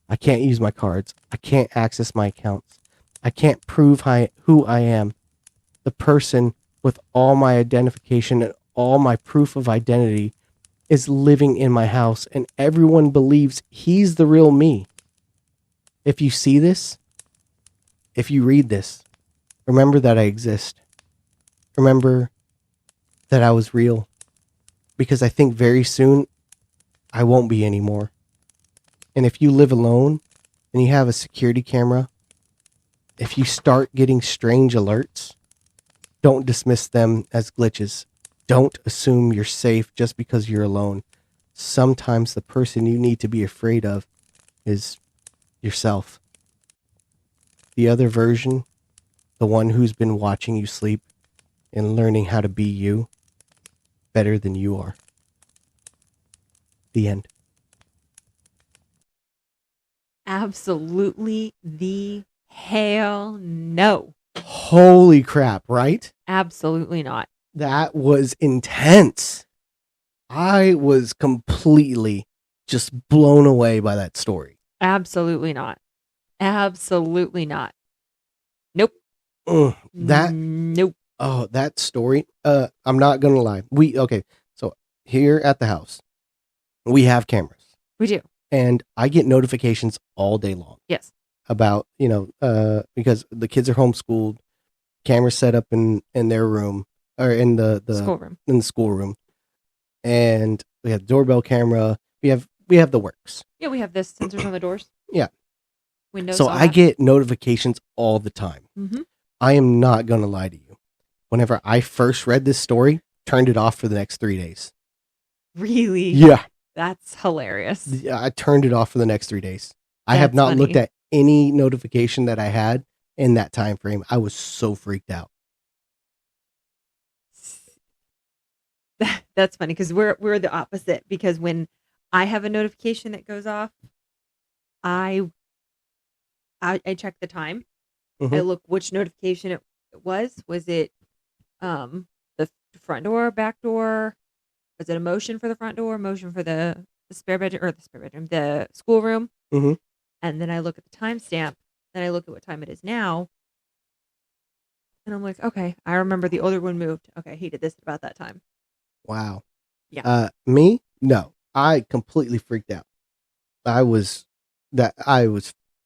I can't use my cards. I can't access my accounts. I can't prove who I am. The person with all my identification and all my proof of identity is living in my house, and everyone believes he's the real me. If you see this, if you read this, remember that I exist. Remember that I was real. Because I think very soon I won't be anymore. And if you live alone and you have a security camera, if you start getting strange alerts, don't dismiss them as glitches. Don't assume you're safe just because you're alone. Sometimes the person you need to be afraid of is yourself. The other version, the one who's been watching you sleep and learning how to be you better than you are. The end. Absolutely the hell no. Holy crap, right? Absolutely not. That was intense. I was completely just blown away by that story. Absolutely not. Absolutely not. Nope. Nope. Oh, that story. I'm not gonna lie. So here at the house, we have cameras. We do. And I get notifications all day long. Yes. About, because the kids are homeschooled, cameras set up in their room or in the schoolroom. In the schoolroom. And we have doorbell camera. We have the works. Yeah, we have this sensors on the doors. Yeah. Windows. So I get notifications all the time. Mm-hmm. I am not going to lie to you. Whenever I first read this story, turned it off for the next 3 days. Really? Yeah. That's hilarious. Yeah, I turned it off for the next 3 days. I have not looked at any notification that I had in that time frame. I was so freaked out. That's funny because we're the opposite, because when I have a notification that goes off, I check the time. Mm-hmm. I look which notification it was. Was it the front door, back door? Was it a motion for the front door, motion for the spare bedroom, the schoolroom? Mm-hmm. And then I look at the timestamp. Then I look at what time it is now. And I'm like, okay, I remember the older one moved. Okay, he did this at about that time. Wow. Yeah. Me? No. I completely freaked out. Well,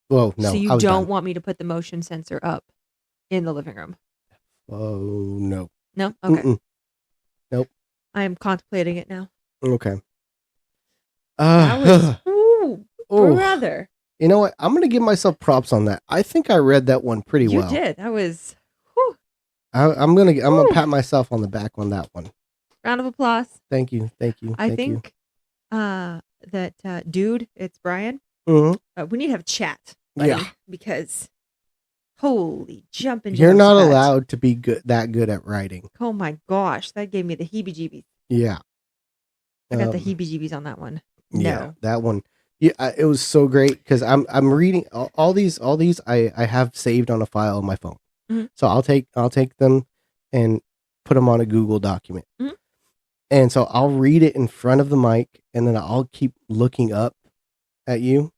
no. So you don't done. Want me to put the motion sensor up in the living room? Oh, no. No? Okay. Mm-mm. Nope. I am contemplating it now. Okay. Brother. You know what? I'm going to give myself props on that. I think I read that one pretty well. You did. That was... I'm gonna pat myself on the back on that one. Round of applause. Thank you. I think that dude, it's Brian. Mm-hmm. We need to have a chat, buddy, yeah, because holy jumping. You're not allowed to be that good at writing. Oh my gosh, that gave me the heebie-jeebies. Yeah, I got the heebie-jeebies on that one. Yeah, that one. Yeah, it was so great because I'm reading all these. I have saved on a file on my phone. Mm-hmm. So I'll take them and put them on a Google document. Mm-hmm. And so I'll read it in front of the mic, and then I'll keep looking up at you.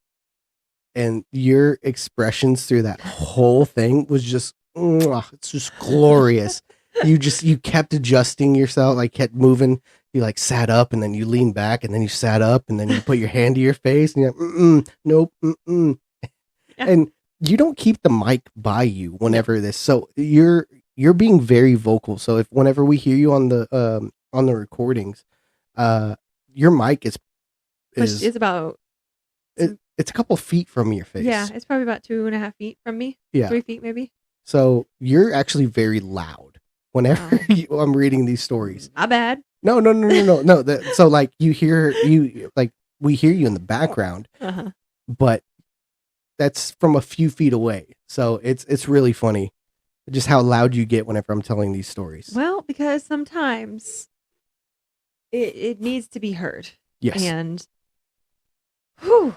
and your expressions through that whole thing was just, it's just glorious. You kept adjusting yourself, like kept moving. You like sat up and then you leaned back and then you sat up and then you put your hand to your face and you're like, nope, Yeah. And you don't keep the mic by you whenever this. So you're being very vocal. So if whenever we hear you on the recordings, your mic is It's about it's a couple feet from your face. Yeah, it's probably about 2.5 feet from me. Yeah. 3 feet maybe. So you're actually very loud whenever I'm reading these stories. Not bad. No. So like we hear you in the background, but that's from a few feet away. So it's really funny just how loud you get whenever I'm telling these stories. Well, because sometimes it needs to be heard. Yes. And whew,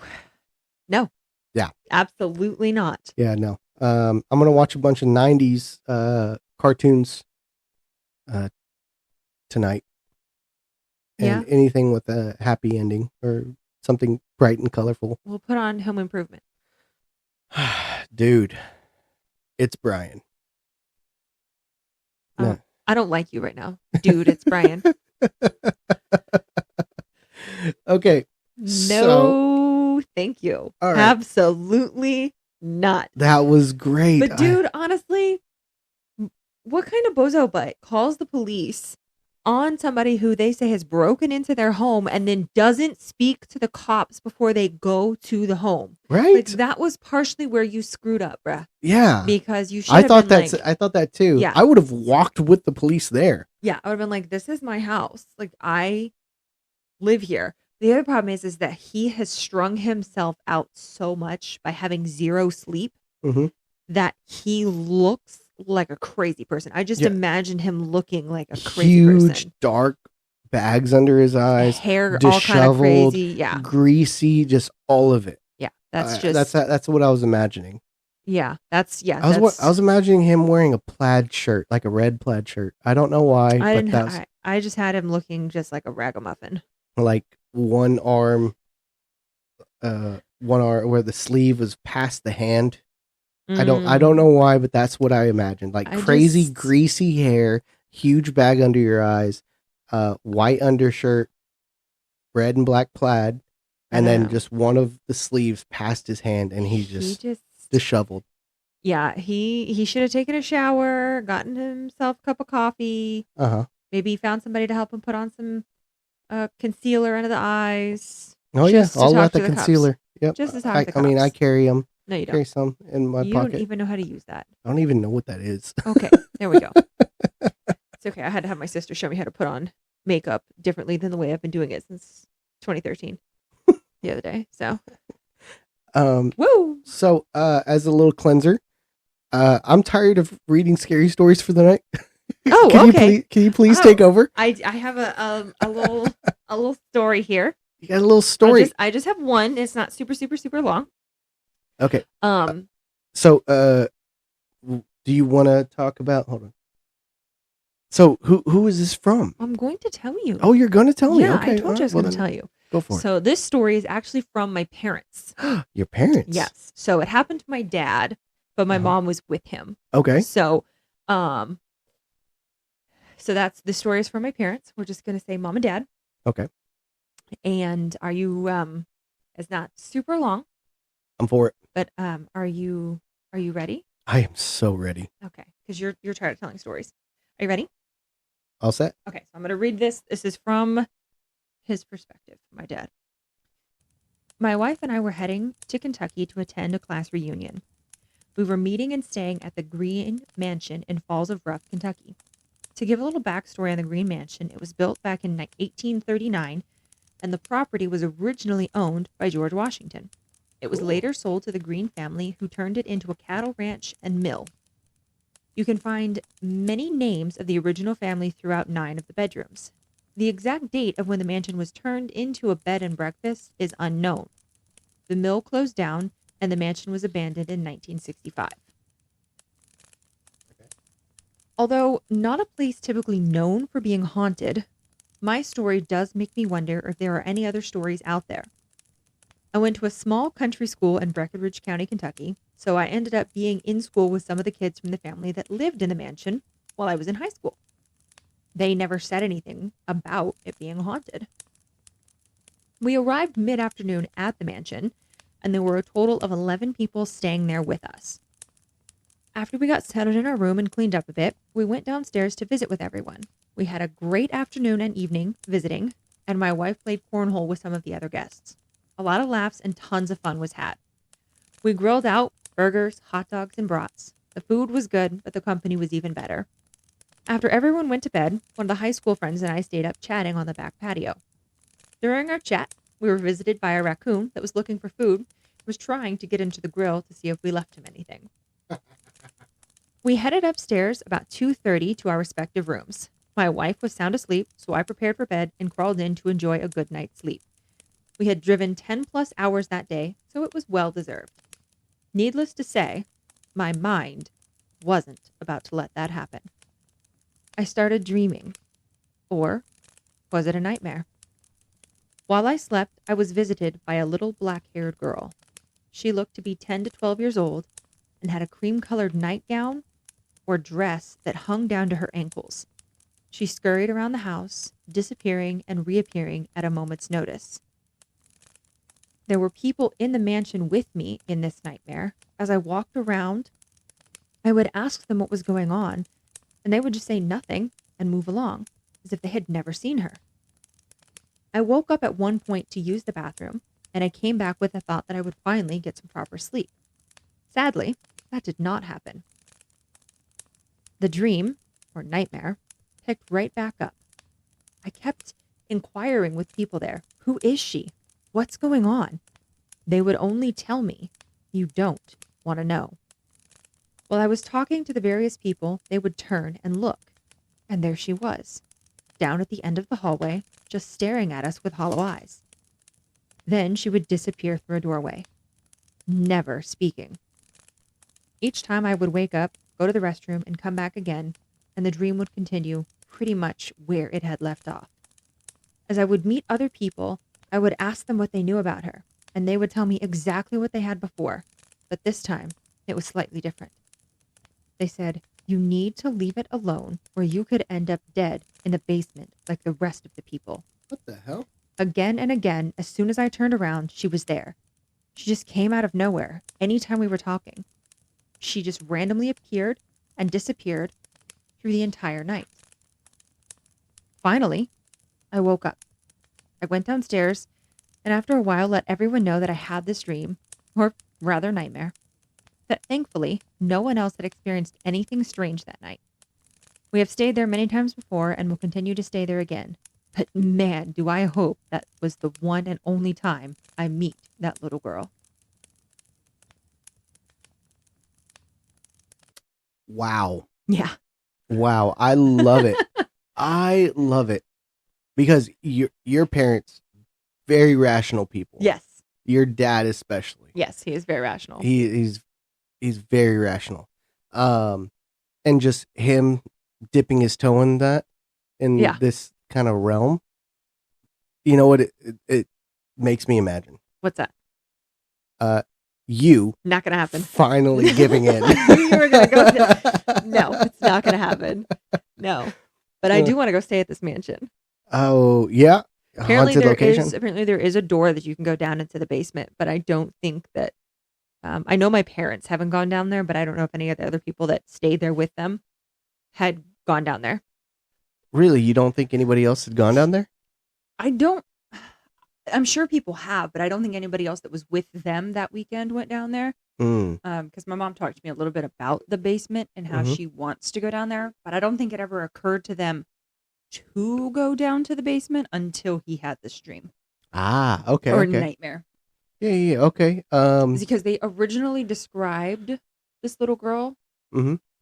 no. Yeah. Absolutely not. Yeah, no. I'm gonna watch a bunch of 90s cartoons tonight. And anything with a happy ending or something bright and colorful. We'll put on Home Improvement. Dude, it's Brian. No. I don't like you right now. Dude, it's Brian. Okay. No, thank you. All right. Absolutely not. That was great. But dude, honestly, what kind of bozo butt calls the police on somebody who they say has broken into their home and then doesn't speak to the cops before they go to the home? Right. Like, that was partially where you screwed up, bruh. Yeah. Because you should I have thought been I thought that too. Yeah. I would have walked with the police there. Yeah, I would have been like, this is my house. Like, I live here. The other problem is that he has strung himself out so much by having zero sleep that he looks like a crazy person. I just imagine him looking like a crazy person. Huge, dark bags under his eyes, hair disheveled, all kind of crazy. Yeah, greasy, just all of it. Yeah, that's what I was imagining. Yeah, I was imagining him wearing a plaid shirt, like a red plaid shirt. I don't know why. I just had him looking just like a ragamuffin. Like one arm where the sleeve was past the hand. I don't know why, but that's what I imagined. Like crazy greasy hair, huge bag under your eyes, white undershirt, red and black plaid, and then just one of the sleeves past his hand, and he just disheveled. Yeah, he should have taken a shower, gotten himself a cup of coffee. Maybe found somebody to help him put on some concealer under the eyes. Oh yeah, all about the concealer. Cops. Yep. Just to talk to the cops. I mean, I carry them. No, you don't. Carry some in my pocket. You don't even know how to use that. I don't even know what that is. Okay, there we go. It's okay. I had to have my sister show me how to put on makeup differently than the way I've been doing it since 2013. The other day. So, woo. So, as a little cleanser, I'm tired of reading scary stories for the night. Oh, okay. Can you please take over? I have a little story here. You got a little story. I just have one. It's not super long. Okay. So, do you want to talk about? Hold on. So, who is this from? I'm going to tell you. Oh, you're going to tell me? Okay. I told you I was going to tell you. Go for it. So, this story is actually from my parents. Your parents? Yes. So, it happened to my dad, but my mom was with him. Okay. So, that's the story is from my parents. We're just going to say mom and dad. Okay. And are you? It's not super long. I'm for it. But are you ready? I am so ready. Okay, because you're tired of telling stories. Are you ready? All set. Okay, so I'm going to read this. This is from his perspective, my dad. My wife and I were heading to Kentucky to attend a class reunion. We were meeting and staying at the Green Mansion in Falls of Rough, Kentucky. To give a little backstory on the Green Mansion, it was built back in 1839, and the property was originally owned by George Washington. It was later sold to the Green family, who turned it into a cattle ranch and mill. You can find many names of the original family throughout 9 of the bedrooms. The exact date of when the mansion was turned into a bed and breakfast is unknown. The mill closed down, and the mansion was abandoned in 1965. Although not a place typically known for being haunted, my story does make me wonder if there are any other stories out there. I went to a small country school in Breckinridge County, Kentucky, so I ended up being in school with some of the kids from the family that lived in the mansion while I was in high school. They never said anything about it being haunted. We arrived mid-afternoon at the mansion, and there were a total of 11 people staying there with us. After we got settled in our room and cleaned up a bit, we went downstairs to visit with everyone. We had a great afternoon and evening visiting, and my wife played cornhole with some of the other guests. A lot of laughs and tons of fun was had. We grilled out burgers, hot dogs, and brats. The food was good, but the company was even better. After everyone went to bed, one of the high school friends and I stayed up chatting on the back patio. During our chat, we were visited by a raccoon that was looking for food and was trying to get into the grill to see if we left him anything. We headed upstairs about 2:30 to our respective rooms. My wife was sound asleep, so I prepared for bed and crawled in to enjoy a good night's sleep. We had driven 10 plus hours that day, so it was well deserved. Needless to say, my mind wasn't about to let that happen. I started dreaming. Or was it a nightmare? While I slept, I was visited by a little black-haired girl. She looked to be 10 to 12 years old and had a cream-colored nightgown or dress that hung down to her ankles. She scurried around the house, disappearing and reappearing at a moment's notice. There were people in the mansion with me in this nightmare. As I walked around, I would ask them what was going on, and they would just say nothing and move along, as if they had never seen her. I woke up at one point to use the bathroom, and I came back with the thought that I would finally get some proper sleep. Sadly, that did not happen. The dream, or nightmare, picked right back up. I kept inquiring with people there, who is she? What's going on? They would only tell me, you don't want to know. While I was talking to the various people, they would turn and look, and there she was, down at the end of the hallway, just staring at us with hollow eyes. Then she would disappear through a doorway, never speaking. Each time I would wake up, go to the restroom, and come back again, and the dream would continue pretty much where it had left off. As I would meet other people, I would ask them what they knew about her, and they would tell me exactly what they had before, but this time it was slightly different. They said, you need to leave it alone or you could end up dead in the basement like the rest of the people. What the hell? Again and again, as soon as I turned around, she was there. She just came out of nowhere anytime we were talking. She just randomly appeared and disappeared through the entire night. Finally, I woke up. I went downstairs and after a while let everyone know that I had this dream, or rather nightmare, that thankfully no one else had experienced anything strange that night. We have stayed there many times before and will continue to stay there again. But man, do I hope that was the one and only time I meet that little girl. Wow. Yeah. Wow. I love it. I love it. Because your parents, very rational people. Yes. Your dad especially. Yes, he is very rational. He's very rational. And just him dipping his toe in this kind of realm. You know what it makes me imagine? What's that? You not gonna happen. Finally giving in. I knew you were gonna go. No, it's not gonna happen. No, but I do want to go stay at this mansion. Oh yeah. Apparently Haunted there is a door that you can go down into the basement, but I don't think that. I know my parents haven't gone down there, but I don't know if any of the other people that stayed there with them had gone down there. Really, you don't think anybody else had gone down there? I'm sure people have, but I don't think anybody else that was with them that weekend went down there. Because my mom talked to me a little bit about the basement and how she wants to go down there, but I don't think it ever occurred to them to go down to the basement until he had this dream. Ah, okay. Or okay. nightmare. Yeah, okay. Because they originally described this little girl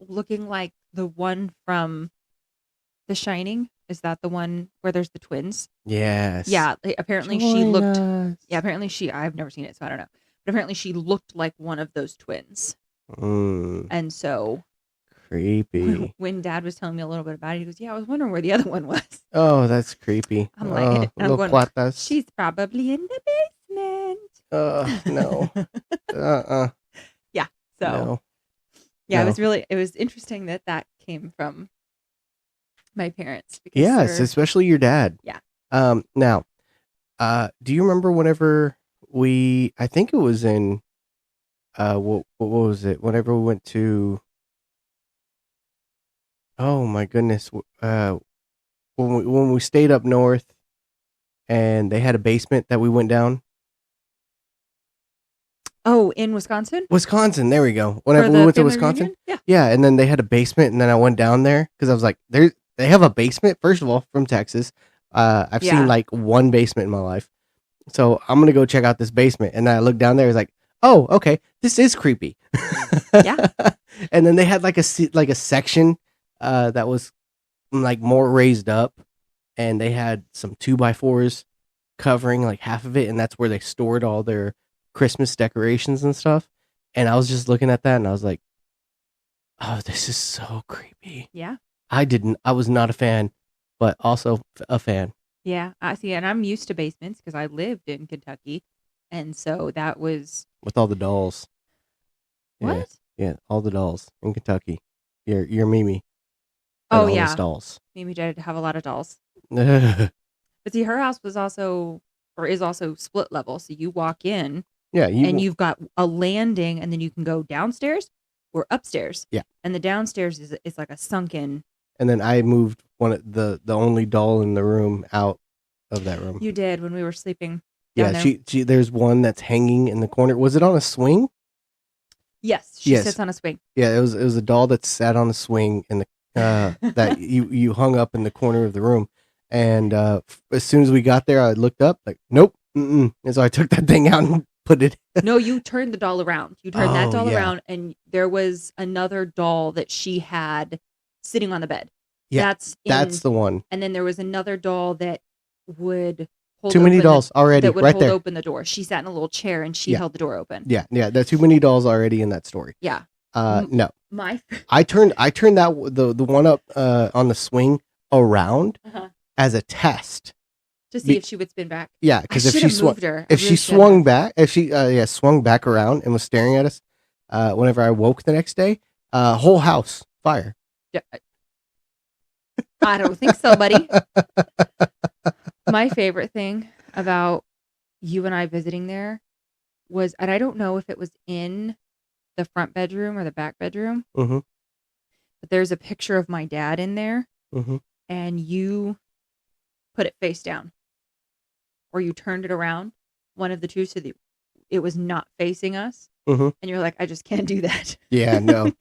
looking like the one from The Shining. Is that the one where there's the twins? Yes. Yeah. Apparently she looked. Yeah. Apparently I've never seen it, so I don't know. But apparently she looked like one of those twins. And so. Creepy. When Dad was telling me a little bit about it, he goes, "Yeah, I was wondering where the other one was." Oh, that's creepy. I'm like, little platas. She's probably in the basement. No. Uh-uh. Yeah. So No. yeah, No. it was interesting that came from my parents because Yes, especially your dad. Yeah. Now, do you remember whenever I think it was in, what was it? Whenever we went to, oh my goodness, when we stayed up north and they had a basement that we went down. Oh, in Wisconsin? Wisconsin, there we go. For Whenever we the went to family Wisconsin. reunion? Yeah. Yeah, and then they had a basement, and then I went down there because I was like, they have a basement, first of all, from Texas. I've Yeah. seen like one basement in my life. So I'm going to go check out this basement. And then I looked down there, I was like, oh, okay, this is creepy. Yeah. And then they had like a section that was like more raised up, and they had some 2x4s covering like half of it, and that's where they stored all their Christmas decorations and stuff. And I was just looking at that, and I was like, oh, this is so creepy. Yeah. I was not a fan, but also a fan. Yeah. I see. And I'm used to basements because I lived in Kentucky. And so that was. With all the dolls. What? Yeah, all the dolls in Kentucky. Your Mimi. Oh, all yeah. those dolls. Mimi did have a lot of dolls. Yeah, But see, her house was also, or is also split level. So you walk in and you've got a landing, and then you can go downstairs or upstairs. Yeah. And the downstairs is like a sunken. And then I moved the only doll in the room out of that room. You did when we were sleeping. Down Yeah, there. she there's one that's hanging in the corner. Was it on a swing? Yes, she sits on a swing. Yeah, it was a doll that sat on a swing in the that you hung up in the corner of the room. And as soon as we got there, I looked up like, nope, and so I took that thing out and put it. No, you turned the doll around. You turned that doll yeah. around, and there was another doll that she had sitting on the bed. Yeah, that's the one. And then there was another doll that would hold too many open dolls already. That would right hold there. open the door. She sat in a little chair and she held the door open. Yeah. There's too many dolls already in that story. Yeah. No. My. I turned that the one up on the swing around as a test to see if she would spin back. Yeah, because if she swung back around and was staring at us, whenever I woke the next day, whole house fire. Yeah. I don't think so, buddy. My favorite thing about you and I visiting there was, and I don't know if it was in the front bedroom or the back bedroom, but there's a picture of my dad in there, and you put it face down, or you turned it around, one of the two, so that it was not facing us. And you're like, I just can't do that. Yeah, no.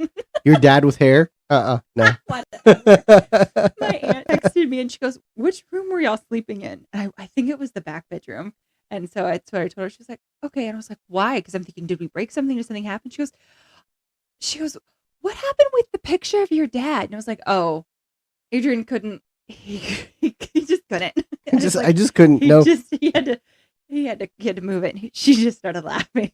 Your dad with hair? No. My aunt texted me and she goes, which room were y'all sleeping in? And I think it was the back bedroom. And so that's what I told her. She was like, okay. And I was like, why? Because I'm thinking, did we break something? Did something happen? She goes, what happened with the picture of your dad? And I was like, oh, Adrian couldn't. He just couldn't. I just couldn't. No. He had to move it. And she just started laughing.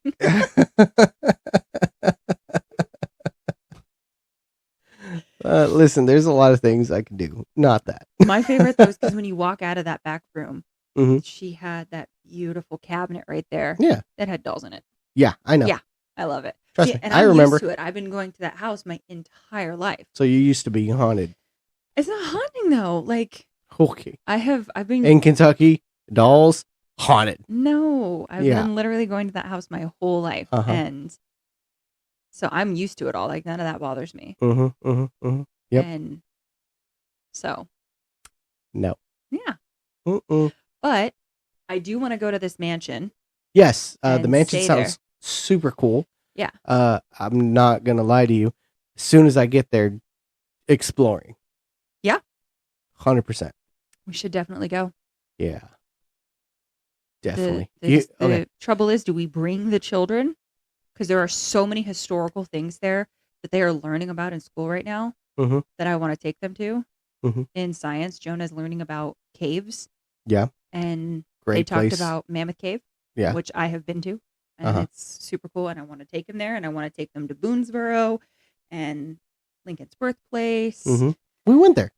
Listen, there's a lot of things I can do. Not that. My favorite though is because when you walk out of that back room, she had that beautiful cabinet right there. Yeah, that had dolls in it. Yeah, I know. Yeah, I love it. Trust me, and I remember. Used to it. I've been going to that house my entire life. So you used to be haunted. It's not haunting though. Like, okay, I've been in Kentucky. Dolls haunted. No, I've been literally going to that house my whole life, and so I'm used to it all. Like, none of that bothers me. Yep. And so, no. Yeah. But I do want to go to this mansion. Yes, the mansion sounds super cool. Yeah. I'm not gonna lie to you. As soon as I get there, exploring. Yeah. 100%. We should definitely go. Yeah. Definitely. The trouble is, do we bring the children? Because there are so many historical things there that they are learning about in school right now that I want to take them to. In science, Jonah's learning about caves. Yeah. And they talked about Mammoth Cave, yeah, which I have been to. And it's super cool. And I want to take them there. And I want to take them to Boonesboro and Lincoln's birthplace. We went there.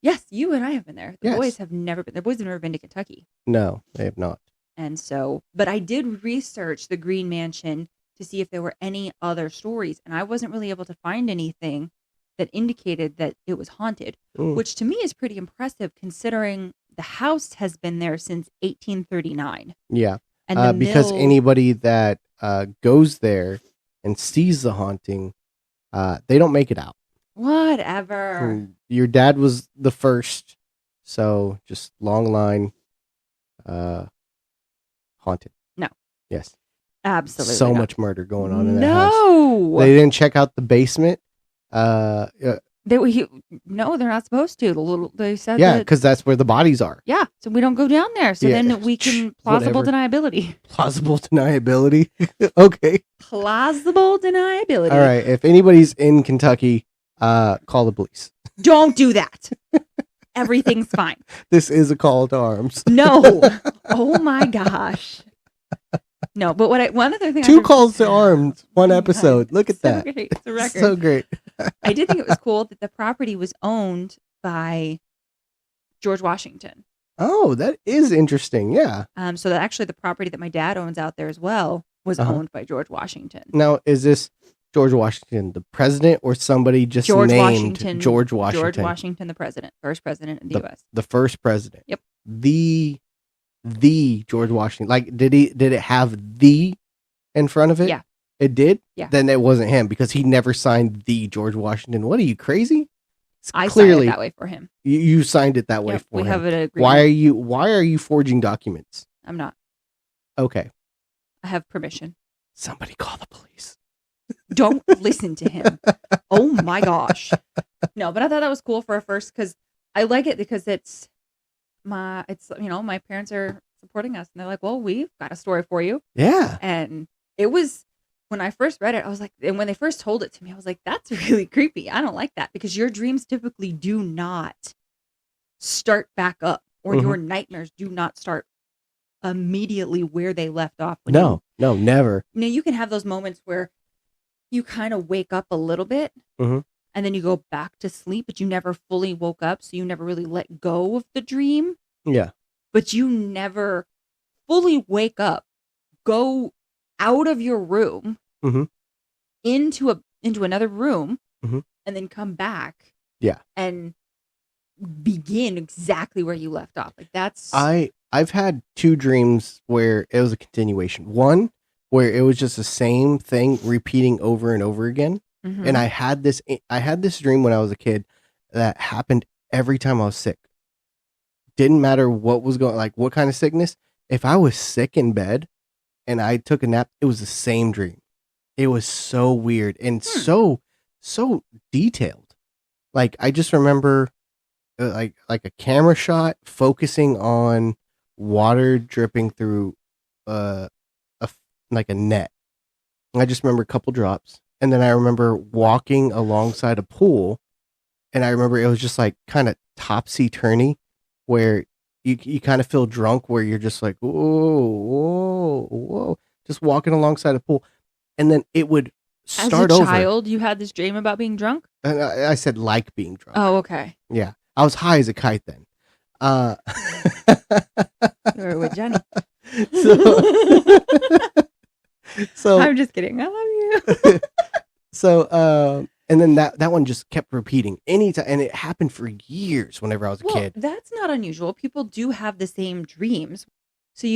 Yes, you and I have been there. The boys have never been. The boys have never been to Kentucky. No, they have not. And so, but I did research the Green Mansion to see if there were any other stories, and I wasn't really able to find anything that indicated that it was haunted, Mm. which to me is pretty impressive considering the house has been there since 1839. Yeah. And the Because mill, anybody that goes there and sees the haunting, they don't make it out. whatever. Your dad was the first, so just long line, haunted. No. Yes. Absolutely. So not. much murder going on in that house. No. They didn't check out the basement. No, they're not supposed to. They said Yeah, that. because that's where the bodies are. Yeah, so we don't go down there. So Yeah. then we can plausible Whatever. deniability. Plausible deniability. Okay. Plausible deniability. All right. If anybody's in Kentucky, call the police. Don't do that. Everything's fine. This is a call to arms. No. Oh my gosh. No, but one other thing. Two calls to arms, one episode. Look at so that. Great. It's a record. So great. I did think it was cool that the property was owned by George Washington. Oh, that is interesting. Yeah. So that actually the property that my dad owns out there as well was owned by George Washington. Now, is this George Washington, the president, or somebody just George named Washington. George Washington? George Washington, the president, first president of the U.S. The first president. Yep. The George Washington. Like, did it have the in front of it? Yeah. It did? Yeah. Then it wasn't him because he never signed the George Washington. What are you, crazy? I signed it that way for him. You signed it that way Yep, for we him. have an agreement. Why are you forging documents? I'm not. Okay. I have permission. Somebody call the police. Don't listen to him. Oh my gosh. No, but I thought that was cool for a first because I like it because my parents are supporting us and they're like, well, we've got a story for you. Yeah. And it was, when I first read it, I was like, and when they first told it to me, I was like, that's really creepy. I don't like that because your dreams typically do not start back up or your nightmares do not start immediately where they left off. No, never. You can have those moments where you kind of wake up a little bit and then you go back to sleep, but you never fully woke up. So you never really let go of the dream. Yeah. But you never fully wake up, go out of your room into another room and then come back. Yeah. And begin exactly where you left off. Like that's I've had two dreams where it was a continuation. One where it was just the same thing repeating over and over again. And I had this dream when I was a kid that happened every time I was sick. Didn't matter what was going, like what kind of sickness. If I was sick in bed and I took a nap, it was the same dream. It was so weird and so detailed. Like I just remember like a camera shot focusing on water dripping through like a net. I just remember a couple drops. And then I remember walking alongside a pool, and I remember it was just like kind of topsy-turny, where you kind of feel drunk, where you're just like, whoa, just walking alongside a pool. And then it would start over. As a child, you had this dream about being drunk? And I said like being drunk. Oh, okay. Yeah. I was high as a kite then. You were with Jenny. So I'm just kidding. I love you. So, and then that one just kept repeating anytime, and it happened for years whenever I was a kid. That's not unusual. People do have the same dreams. So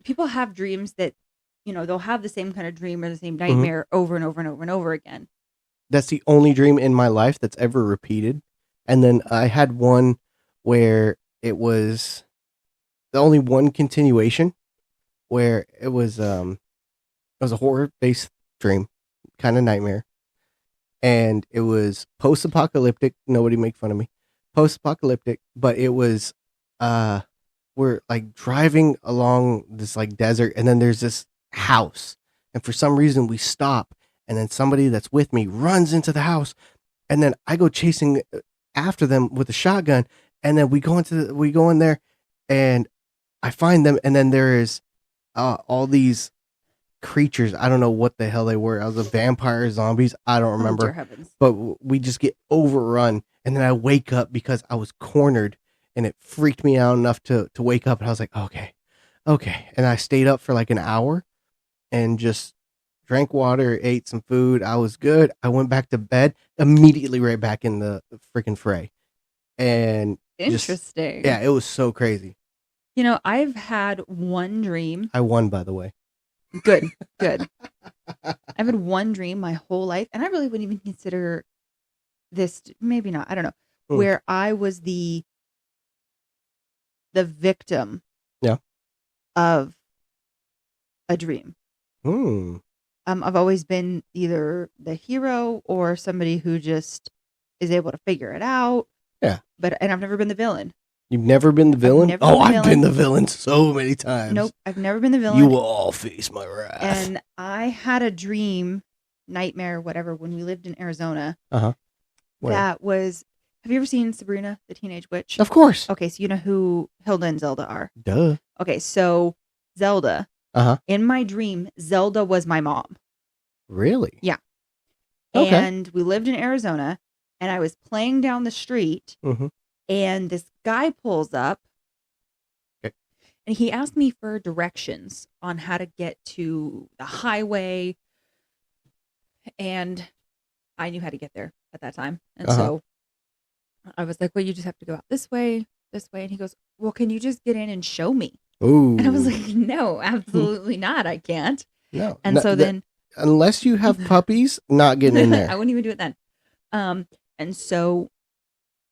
people have dreams that, they'll have the same kind of dream or the same nightmare over and over and over and over again. That's the only dream in my life that's ever repeated. And then I had one where it was the only one continuation where it was a horror-based dream, kind of nightmare. And it was post-apocalyptic. Nobody make fun of me. Post-apocalyptic, but it was, we're like driving along this like desert, and then there's this house. And for some reason we stop, and then somebody that's with me runs into the house, and then I go chasing after them with a shotgun, and then we go in there, and I find them, and then there is all these creatures. I don't know what the hell they were. I was a vampire, zombies. I don't remember. Oh, dear heavens. But we just get overrun, and then I wake up because I was cornered, and it freaked me out enough to wake up, and I was like, okay, Okay. And I stayed up for like an hour and just drank water, ate some food. I was good. I went back to bed, immediately right back in the freaking fray. And Interesting. yeah, it was so crazy. You know, I've had one dream. I won, by the way. Good. I've had one dream my whole life, and I really wouldn't even consider this, maybe not, I don't know, where I was the victim Yeah. of a dream. I've always been either the hero or somebody who just is able to figure it out. Yeah. And I've never been the villain. You've never been the villain? I've been the villain so many times. Nope, I've never been the villain. You will all face my wrath. And I had a dream, nightmare, whatever, when we lived in Arizona. That was, have you ever seen Sabrina, the Teenage Witch? Of course. Okay, so you know who Hilda and Zelda are. Duh. Okay, so Zelda, in my dream, Zelda was my mom. Really? Yeah. Okay. And we lived in Arizona, and I was playing down the street, and this guy pulls up, and he asked me for directions on how to get to the highway, and I knew how to get there at that time. And so I was like, well, you just have to go out this way. And he goes, well, can you just get in and show me? Ooh. And I was like, no, absolutely not. I can't. No. And so then, unless you have puppies, not getting in there. I wouldn't even do it then. And so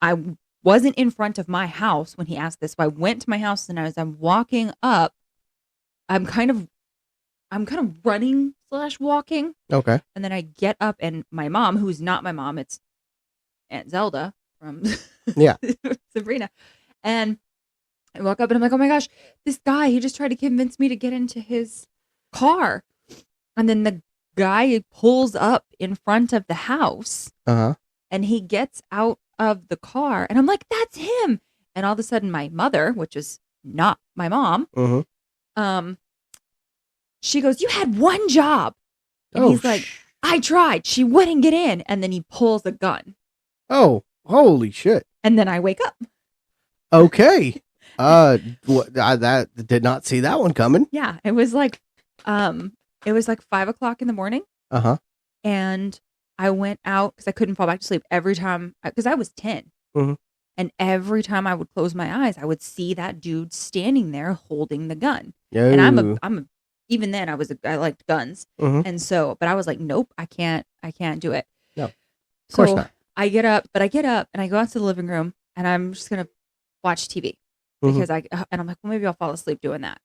I wasn't in front of my house when he asked this. So I went to my house, and as I'm walking up, I'm kind of running / walking. Okay. And then I get up, and my mom, who's not my mom, it's Aunt Zelda from Sabrina. And I walk up, and I'm like, oh my gosh, this guy, he just tried to convince me to get into his car. And then the guy pulls up in front of the house, and he gets out of the car, and I'm like, that's him. And all of a sudden, my mother, which is not my mom, she goes, you had one job. And he's like, I tried. She wouldn't get in. And then he pulls a gun. Oh, holy shit. And then I wake up. Okay. That did not see that one coming. Yeah. It was like 5 o'clock in the morning. And I went out because I couldn't fall back to sleep every time, because I was 10. And every time I would close my eyes, I would see that dude standing there holding the gun. And I'm even then I liked guns. And so, but I was like, nope, I can't do it. No, of course not. I get up and I go out to the living room, and I'm just going to watch TV because I'm like, well, maybe I'll fall asleep doing that.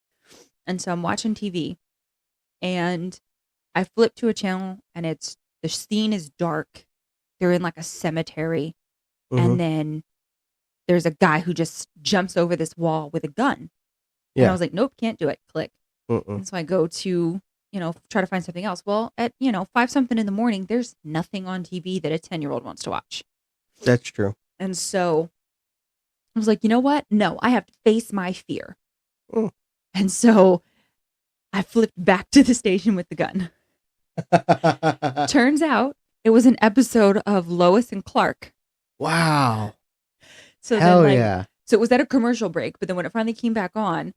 And so I'm watching TV, and I flip to a channel, and the scene is dark. They're in like a cemetery. And then there's a guy who just jumps over this wall with a gun. And I was like, nope, can't do it. Click. And so I go to, try to find something else. Well, at, 5 something in the morning, there's nothing on TV that a 10-year-old wants to watch. That's true. And so I was like, you know what? No, I have to face my fear. And so I flipped back to the station with the gun. Turns out it was an episode of Lois and Clark. Wow. So Hell then, yeah. So it was at a commercial break, but then when it finally came back on,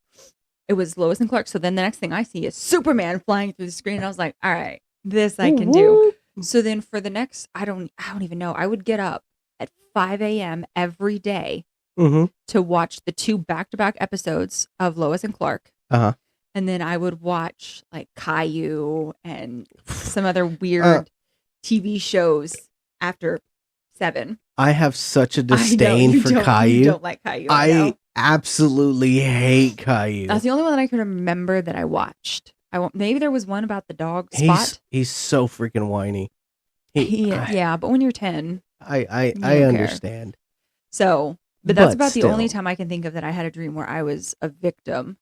it was Lois and Clark. So then the next thing I see is Superman flying through the screen. And I was like, all right, this I can do. So then for the next, I don't even know. I would get up at 5 a.m. every day to watch the 2 back-to-back episodes of Lois and Clark. And then I would watch like Caillou and some other weird TV shows after 7. I have such a disdain for Caillou. You don't like Caillou. I absolutely hate Caillou. That's the only one that I can remember that I watched. Maybe there was one about the dog Spot. He's so freaking whiny. Yeah, but when you're 10, I understand. So, but that's about the only time I can think of that I had a dream where I was a victim.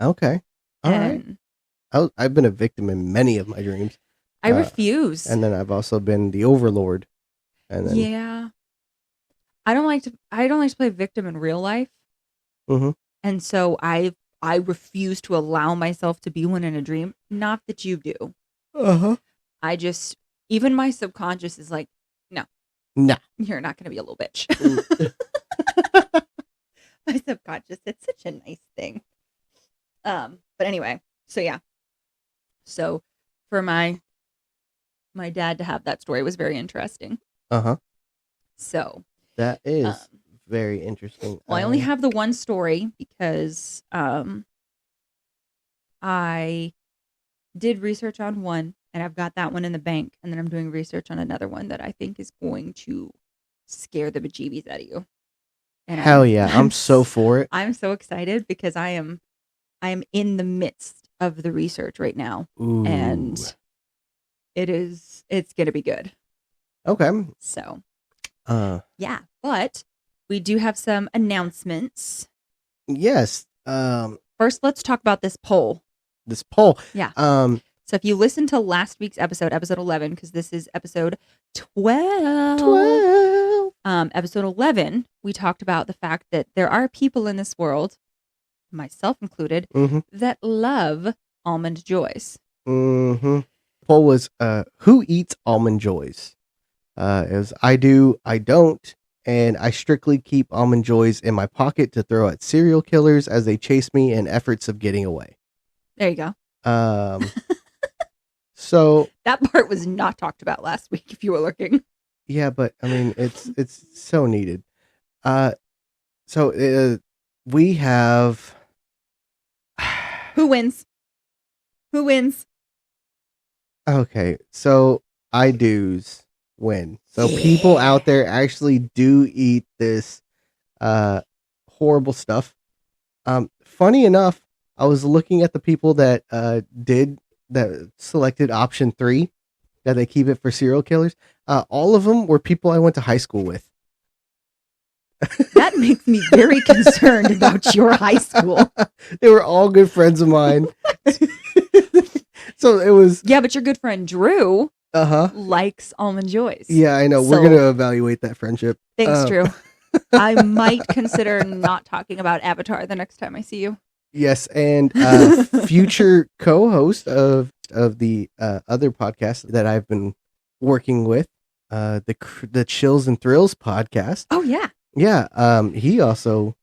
Okay. All right. I've been a victim in many of my dreams. I refuse. And then I've also been the overlord. And then, yeah. I don't like to play victim in real life. And so I refuse to allow myself to be one in a dream. Not that you do. I just, even my subconscious is like, no, you're not going to be a little bitch. My subconscious, it's such a nice thing. But anyway, so yeah. So for my dad to have that story was very interesting. Uh-huh. So That is very interesting. well, I only have the one story because I did research on one and I've got that one in the bank, and then I'm doing research on another one that I think is going to scare the bejeebies out of you. And Hell yeah, I'm so for it. I'm so excited because I am in the midst of the research right now. Ooh. And it's going to be good. Okay. So, yeah, but we do have some announcements. Yes. First, let's talk about this poll. This poll. Yeah. So if you listen to last week's episode 11, because this is episode 12. Episode 11, we talked about the fact that there are people in this world, myself included, that love Almond Joys. Poll was, who eats Almond Joys? It was, I do, I don't, and I strictly keep Almond Joys in my pocket to throw at serial killers as they chase me in efforts of getting away. There you go. So that part was not talked about last week if you were looking. Yeah, but I mean, it's so needed. So we have who wins? Who wins? Okay, so I do's win. So people out there actually do eat this horrible stuff. Funny enough, I was looking at the people that selected option 3, that they keep it for serial killers. All of them were people I went to high school with. That makes me very concerned about your high school. They were all good friends of mine. So it was... Yeah, but your good friend Drew likes Almond Joys. Yeah, I know. So, we're going to evaluate that friendship. Thanks, Drew. I might consider not talking about Avatar the next time I see you. Yes, and future co-host of the other podcast that I've been working with, the Chills and Thrills podcast. Oh yeah, yeah. He also,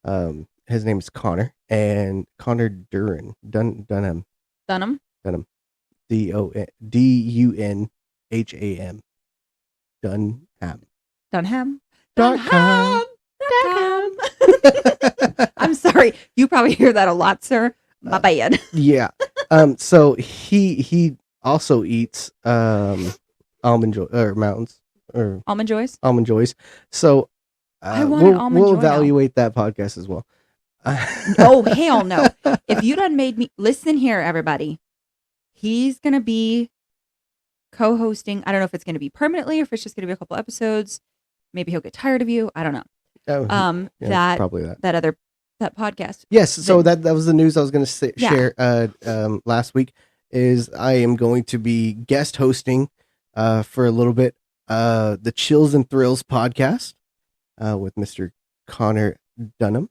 his name is Connor, and Connor Dunham. Dunham. Dunham. Dunham. I'm sorry. You probably hear that a lot, sir. My bad. Yeah. So he also eats almond joy or mountains or almond joys. Almond Joys. So we'll evaluate that podcast as well. Oh hell no! If you done made me listen here, everybody, he's gonna be co-hosting. I don't know if it's gonna be permanently or if it's just gonna be a couple episodes. Maybe he'll get tired of you. I don't know. Yeah, probably that podcast. Yes, so that was the news I was going to share last week. Is I am going to be guest hosting for a little bit the Chills and Thrills podcast with Mr. Connor Dunham.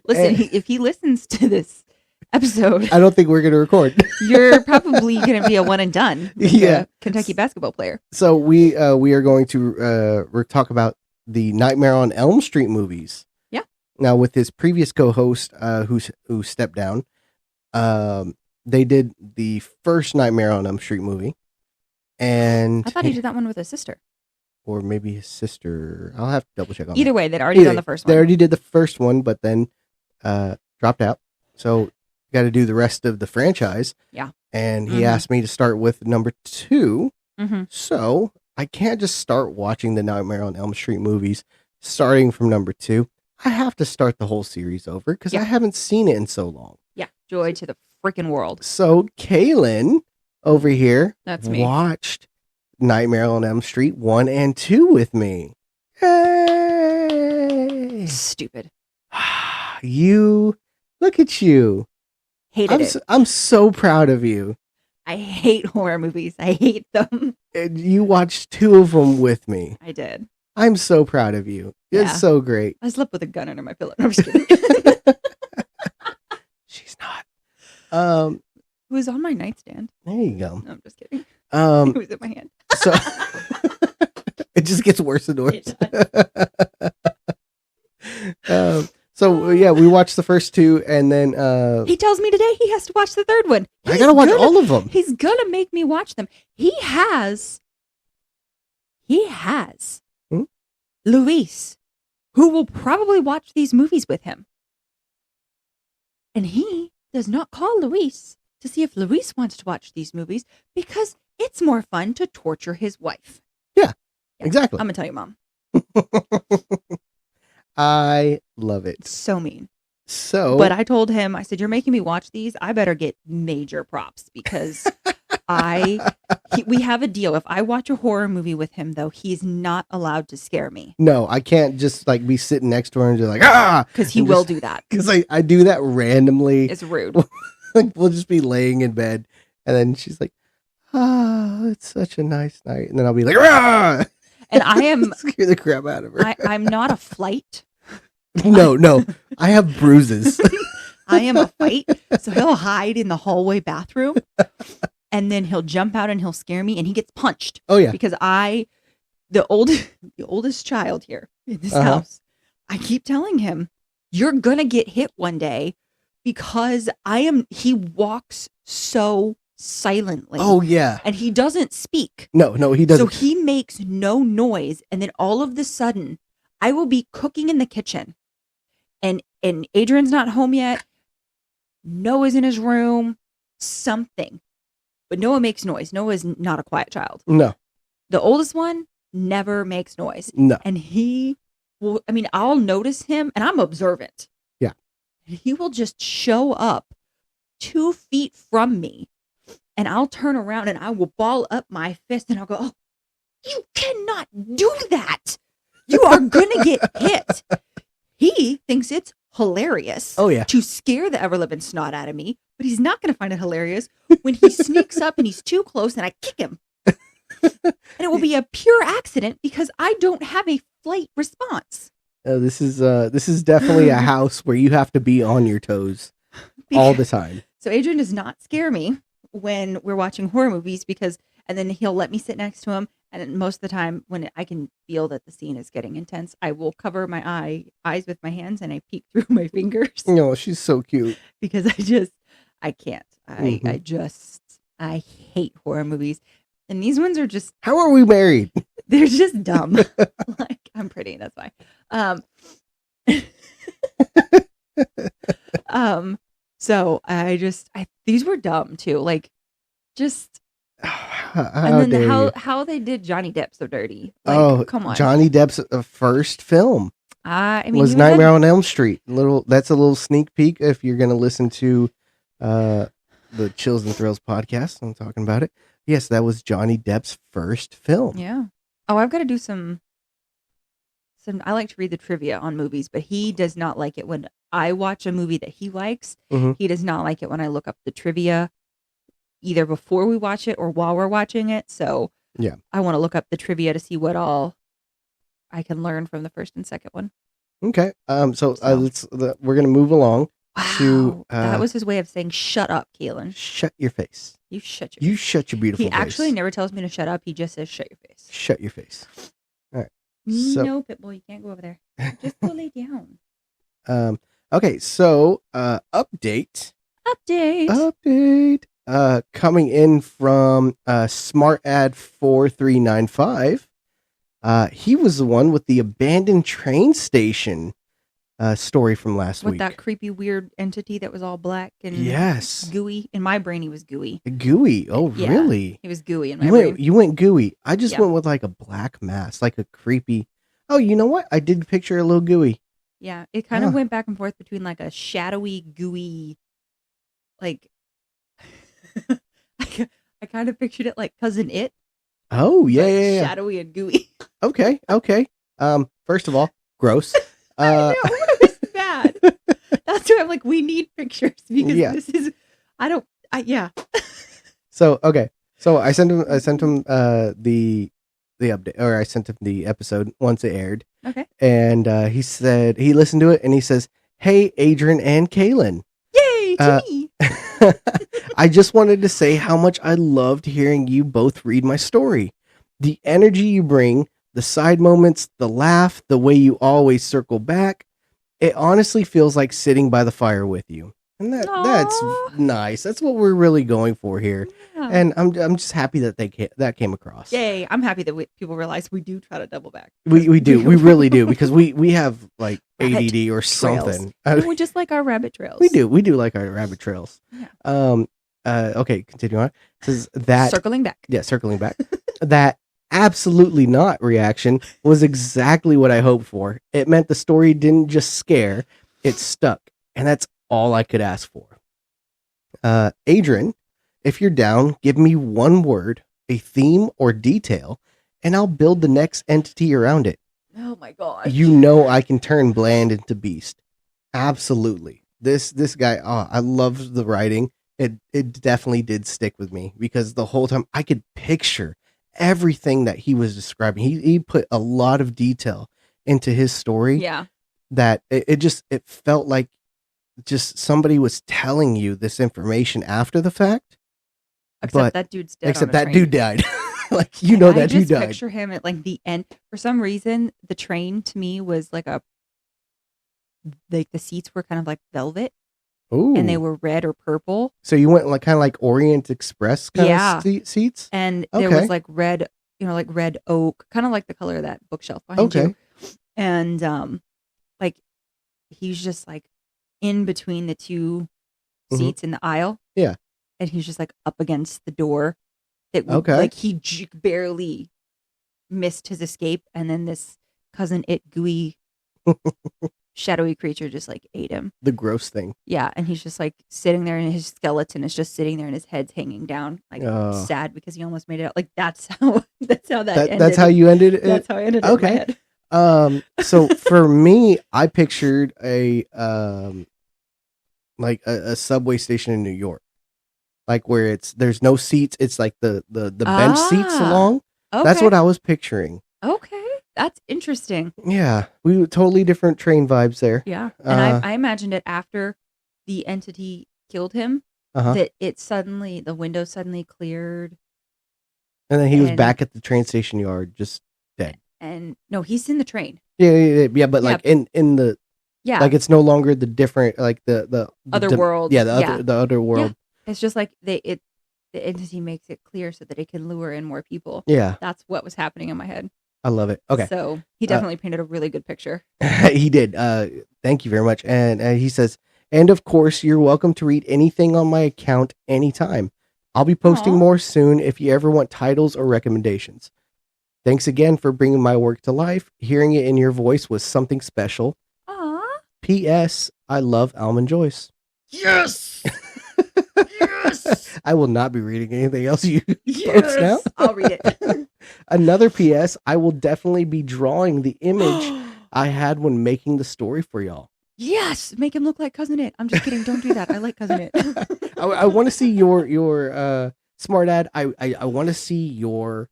Listen, if he listens to this episode, I don't think we're going to record. You're probably going to be a one and done. Yeah, Kentucky basketball player. So we are going to talk about the Nightmare on Elm Street movies. Yeah. Now with his previous co-host who stepped down, they did the first Nightmare on Elm Street movie, and I thought he did that one with his sister. Or maybe his sister. I'll have to double check on Either way, they'd already done the first one. They already did the first one, but then dropped out. So got to do the rest of the franchise. Yeah. And he asked me to start with number 2. Mm-hmm. So I can't just start watching the Nightmare on Elm Street movies starting from number 2. I have to start the whole series over because I haven't seen it in so long. Yeah. Joy to the freaking world. So Kaylyn over here That's me. Watched Nightmare on Elm Street 1 and 2 with me. Hey! Stupid. You, look at you. Hated it. I'm so proud of you. I hate horror movies. I hate them. And you watched 2 of them with me. I did. I'm so proud of you. It's so great. I slept with a gun under my pillow. No, I'm just kidding. She's not. It was on my nightstand. There you go. No, I'm just kidding. It was in my hand. So it just gets worse and worse. So yeah, we watched the first two, and then He tells me today he has to watch the third one. I gotta watch all of them. He's gonna make me watch them. He has Hmm? Luis, who will probably watch these movies with him. And he does not call Luis to see if Luis wants to watch these movies because it's more fun to torture his wife. Yeah, exactly. I'm gonna tell your mom. I love it. So mean. So, But I told him, I said, you're making me watch these. I better get major props because we have a deal. If I watch a horror movie with him, though, he's not allowed to scare me. no, I can't just like be sitting next to her and just like, ah! Because he And will just- do that. Because I do that randomly. It's rude. Like, we'll just be laying in bed, and then she's like, it's such a nice night. And then I'll be like, ah! And I am, Scare the crap out of her. I'm not a flight. No. I have bruises. I am a fight. So he'll hide in the hallway bathroom and then he'll jump out and he'll scare me and he gets punched Oh, yeah. because the oldest child here in this house, I keep telling him, you're going to get hit one day because he walks so silently. Oh, yeah. And he doesn't speak. No, he doesn't. So he makes no noise. And then all of the sudden, I will be cooking in the kitchen and Adrian's not home yet. Noah's in his room, something. But Noah makes noise. Noah is not a quiet child. No. The oldest one never makes noise. No. And I'll notice him and I'm observant. Yeah. And he will just show up 2 feet from me and I'll turn around and I will ball up my fist and I'll go, oh, you cannot do that. You are going to get hit. He thinks it's hilarious Oh, yeah. to scare the ever-living snot out of me, but he's not going to find it hilarious when he sneaks up and he's too close and I kick him. And it will be a pure accident because I don't have a flight response. This is definitely a house where you have to be on your toes all the time. So Adrian does not scare me when we're watching horror movies and then he'll let me sit next to him. And most of the time when I can feel that the scene is getting intense, I will cover my eyes with my hands and I peek through my fingers No, she's so cute. because I can't. I hate horror movies. And these ones are just, How are we married? they're just dumb. Like, I'm pretty, that's why. So these were dumb too. Like, just, and then how they did Johnny Depp so dirty. Like, come on. Johnny Depp's first film was he Nightmare on Elm Street. That's a little sneak peek if you're going to listen to the Chills and Thrills podcast. I'm talking about it. Yes, that was Johnny Depp's first film. Yeah. Oh, I've got to do some. I like to read the trivia on movies, but he does not like it when I watch a movie that he likes. Mhm. He does not like it when I look up the trivia either before we watch it or while we're watching it. So Yeah. I want to look up the trivia to see what all I can learn from the first and second one. Okay. We're going to move along. Wow. That was his way of saying, shut up, Kaylyn. Shut your face. You shut your You shut your beautiful He face. actually never tells me to shut up. He just says, shut your face. Shut your face. All right. So- No, Pitbull, you can't go over there. Just go lay down. Okay. So, update. Update. Coming in from Smart Ad 4395. He was the one with the abandoned train station story from last With week. that creepy, weird entity that was all black and Yes. gooey. In my brain, he was gooey. Gooey. Oh, Yeah. really? He was gooey in my brain. You went gooey. I just Yeah. went with like a black mask, like a creepy. Oh, you know what? I did picture a little gooey. Yeah, it kind of Huh. went back and forth between like a shadowy, gooey, like I kind of pictured it like Cousin It. Oh, yeah, but yeah. shadowy and gooey. Okay. First of all, gross. I know, it was bad. That's why I'm like, we need pictures because Yeah. this is. Yeah. So okay. So I sent him the update, or I sent him the episode once it aired. Okay. And he said he listened to it and he says, "Hey, Adrian and Kaylyn. Yay to me. I just wanted to say how much I loved hearing you both read my story. The energy you bring, the side moments, the laugh, the way you always circle back. it honestly feels like sitting by the fire with you. And that's Aw. nice. That's what we're really going for here. Yeah. And I'm just happy that that came across. Yay! I'm happy that people realize we do try to double back. We do. We really do, because we have like Rabbit ADD or trails. something. We just like our rabbit trails. We do like our rabbit trails. Yeah. Okay, continue on. It says that Circling back. Yeah, circling back. That absolutely not reaction was exactly what I hoped for. It meant the story didn't just scare, it stuck. And that's all I could ask for. Adrian, if you're down, give me one word, a theme or detail, and I'll build the next entity around it. Oh my gosh. You know I can turn bland into beast. Absolutely. This guy, I love the writing. It definitely did stick with me, because the whole time I could picture everything that he was describing. He put a lot of detail into his story. Yeah. That it felt like just somebody was telling you this information after the fact. Except that dude's dead. Except on a that train. dude died. Like, that I dude just died. picture him at like the end. For some reason, the train to me was like the seats were kind of like velvet. Ooh. And they were red or purple. So you went like kind of like Orient Express kind of seats? And there was like red, like red oak, kind of like the color of that bookshelf behind you. And like he's just like in between the two seats in the aisle. Yeah. And he's just like up against the door. Like he barely missed his escape. And then this cousin gooey shadowy creature just like ate him. The gross thing. Yeah, and he's just like sitting there, and his skeleton is just sitting there, and his head's hanging down, like sad because he almost made it out. Like that's how that ended. That's how you ended it. That's how I ended it. Okay. In my head. So for me, I pictured a subway station in New York, like where there's no seats. It's like the bench seats along. Okay. That's what I was picturing. Okay. That's interesting. Yeah, we were totally different train vibes there. Yeah, and I imagined it after the entity killed him, that the window suddenly cleared, and then he was back at the train station yard, just dead. And no, he's in the train. Yeah, but like in the like it's no longer the different like the other world. Yeah, the other world. Yeah. It's just like the entity makes it clear so that it can lure in more people. Yeah, that's what was happening in my head. I love it. Okay. So he definitely painted a really good picture. He did. Thank you very much. And he says, and of course, you're welcome to read anything on my account anytime. I'll be posting more soon if you ever want titles or recommendations. Thanks again for bringing my work to life. Hearing it in your voice was something special. Aww. P.S. I love Almond Joyce. Yes! Yes! I will not be reading anything else you post now. I'll read it. Another P.S. I will definitely be drawing the image I had when making the story for y'all. Yes! Make him look like Cousin It. I'm just kidding. Don't do that. I like Cousin It. I want to see your smart ad. I want to see your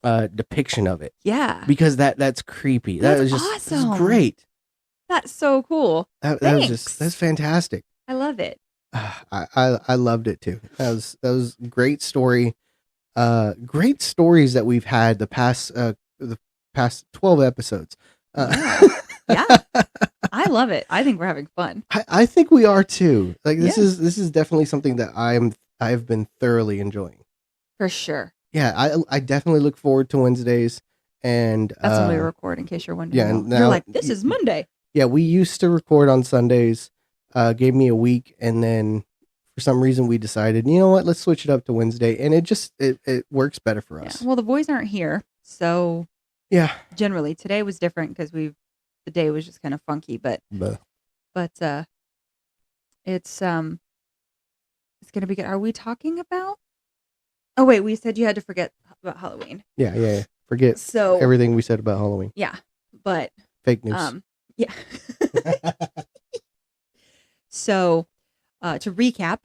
depiction of it. Yeah. Because that's creepy. That was just awesome. That's great. That's so cool. That's fantastic. I love it. I loved it too. That was great story. Great stories that we've had the past 12 episodes. Yeah. I love it. I think we're having fun. I think we are too. Like this is definitely something that I've been thoroughly enjoying. For sure. Yeah, I definitely look forward to Wednesdays, and that's when we record. In case you're wondering, yeah, and now, you're like, this is Monday. Yeah, we used to record on Sundays. Gave me a week, and then for some reason we decided, you know what, let's switch it up to Wednesday, and it works better for us. Yeah. Well, the boys aren't here, so yeah. Generally, today was different because the day was just kind of funky, but it's gonna be good. Are we talking about? Oh wait, we said you had to forget about Halloween. Yeah. Forget everything we said about Halloween. Yeah, but fake news. Yeah. So, to recap,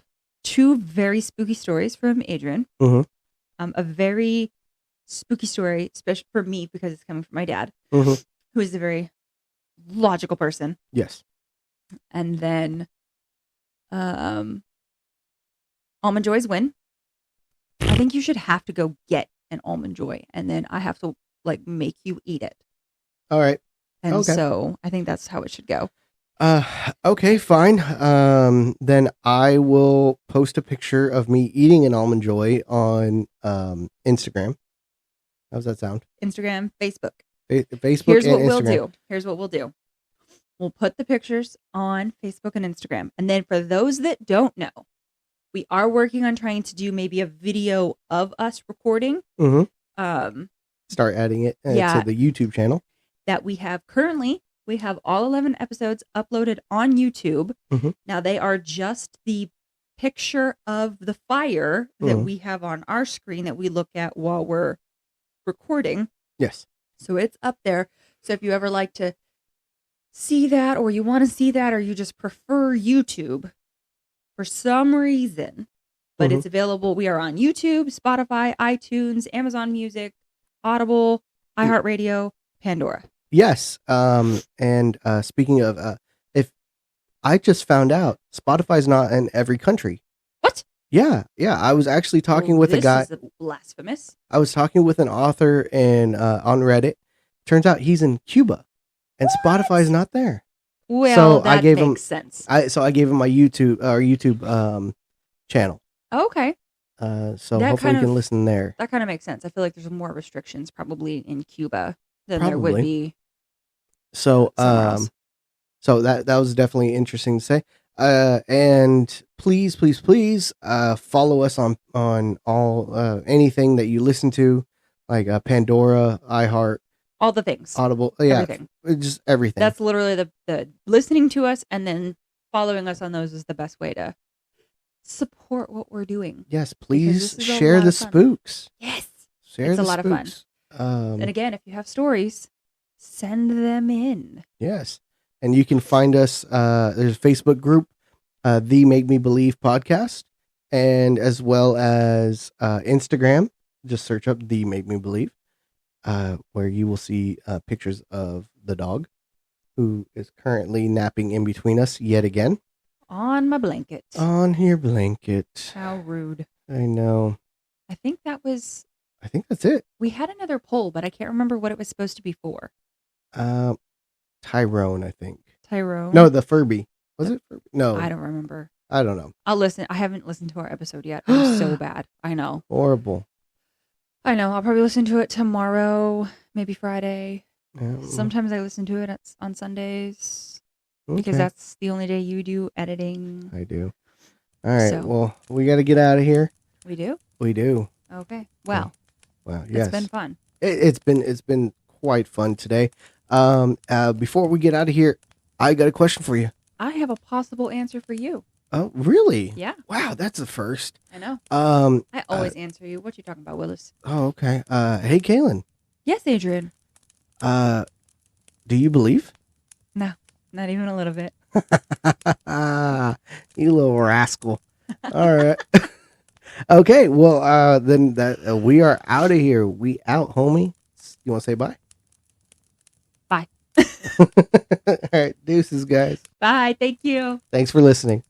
2 very spooky stories from Adrian. Mm-hmm. A very spooky story, especially for me because it's coming from my dad, who is a very logical person. Yes. And then, Almond Joys win. I think you should have to go get an Almond Joy, and then I have to make you eat it. All right. And so I think that's how it should go. Okay, fine. Then I will post a picture of me eating an Almond Joy on Instagram. How's that sound? Instagram, Facebook. Facebook Here's and what we'll Instagram. do. We'll put the pictures on Facebook and Instagram. And then for those that don't know, we are working on trying to do maybe a video of us recording. Mm-hmm. Start adding it Yeah. to the YouTube channel. That we have currently. We have all 11 episodes uploaded on YouTube. Mhm. Now they are just the picture of the fire that Mhm. we have on our screen that we look at while we're recording. Yes. So it's up there. So if you ever like to see that, or you want to see that, or you just prefer YouTube for some reason, but Mhm. it's available. We are on YouTube, Spotify, iTunes, Amazon Music, Audible, iHeartRadio, Pandora. Yes. And speaking of, if I just found out, Spotify's not in every country. What? Yeah. I was actually talking with a guy. This is blasphemous. I was talking with an author on Reddit. Turns out he's in Cuba, and Spotify's not there. Well, So that I gave makes him- sense. So I gave him my YouTube channel. Okay. So That hopefully kind you can of- listen there. That kind of makes sense. I feel like there's more restrictions probably in Cuba than there would Probably. be So somewhere else. so that was definitely interesting to say. And please follow us on all anything that you listen to, like Pandora, iHeart, All the things. Audible, yeah, Everything. just everything. That's literally the listening to us and then following us on those is the best way to support what we're doing. Yes, Because please this is a share lot the of fun. spooks. Yes. Share It's the a lot of fun. spooks. And again, if you have stories, send them in. Yes. And you can find us, there's a Facebook group, The Make Me Believe podcast, and as well as Instagram. Just search up The Make Me Believe, where you will see pictures of the dog, who is currently napping in between us yet again. On my blanket. On your blanket. How rude. I know. I think that was, I think that's it. we had another poll, but I can't remember what it was supposed to be for. Tyrone, I think. Tyrone? No, the Furby. Was it Furby? No, I don't remember. I don't know. I'll listen. I haven't listened to our episode yet. I'm so bad. I know. Horrible. I'll probably listen to it tomorrow, maybe Friday. Yeah. Sometimes I listen to it on Sundays because Okay. that's the only day you do editing. I do. All right. So- Well, we got to get out of here. We do? We do. Okay. Well, Wow. Yes. it's been fun. It's been quite fun today. Before we get out of here, I got a question for you. I have a possible answer for you. Oh, really? Yeah, Wow, that's a first. I know. Um. I always answer you. What you talking about, Willis? Oh, okay. Hey, Kaylyn. Yes, Adrian. Do you believe? No, not even a little bit. You little rascal. All right. Okay. Well, then that we are out of here. We out, homie. You want to say bye? Bye. All right. Deuces, guys. Bye. Thank you. Thanks for listening.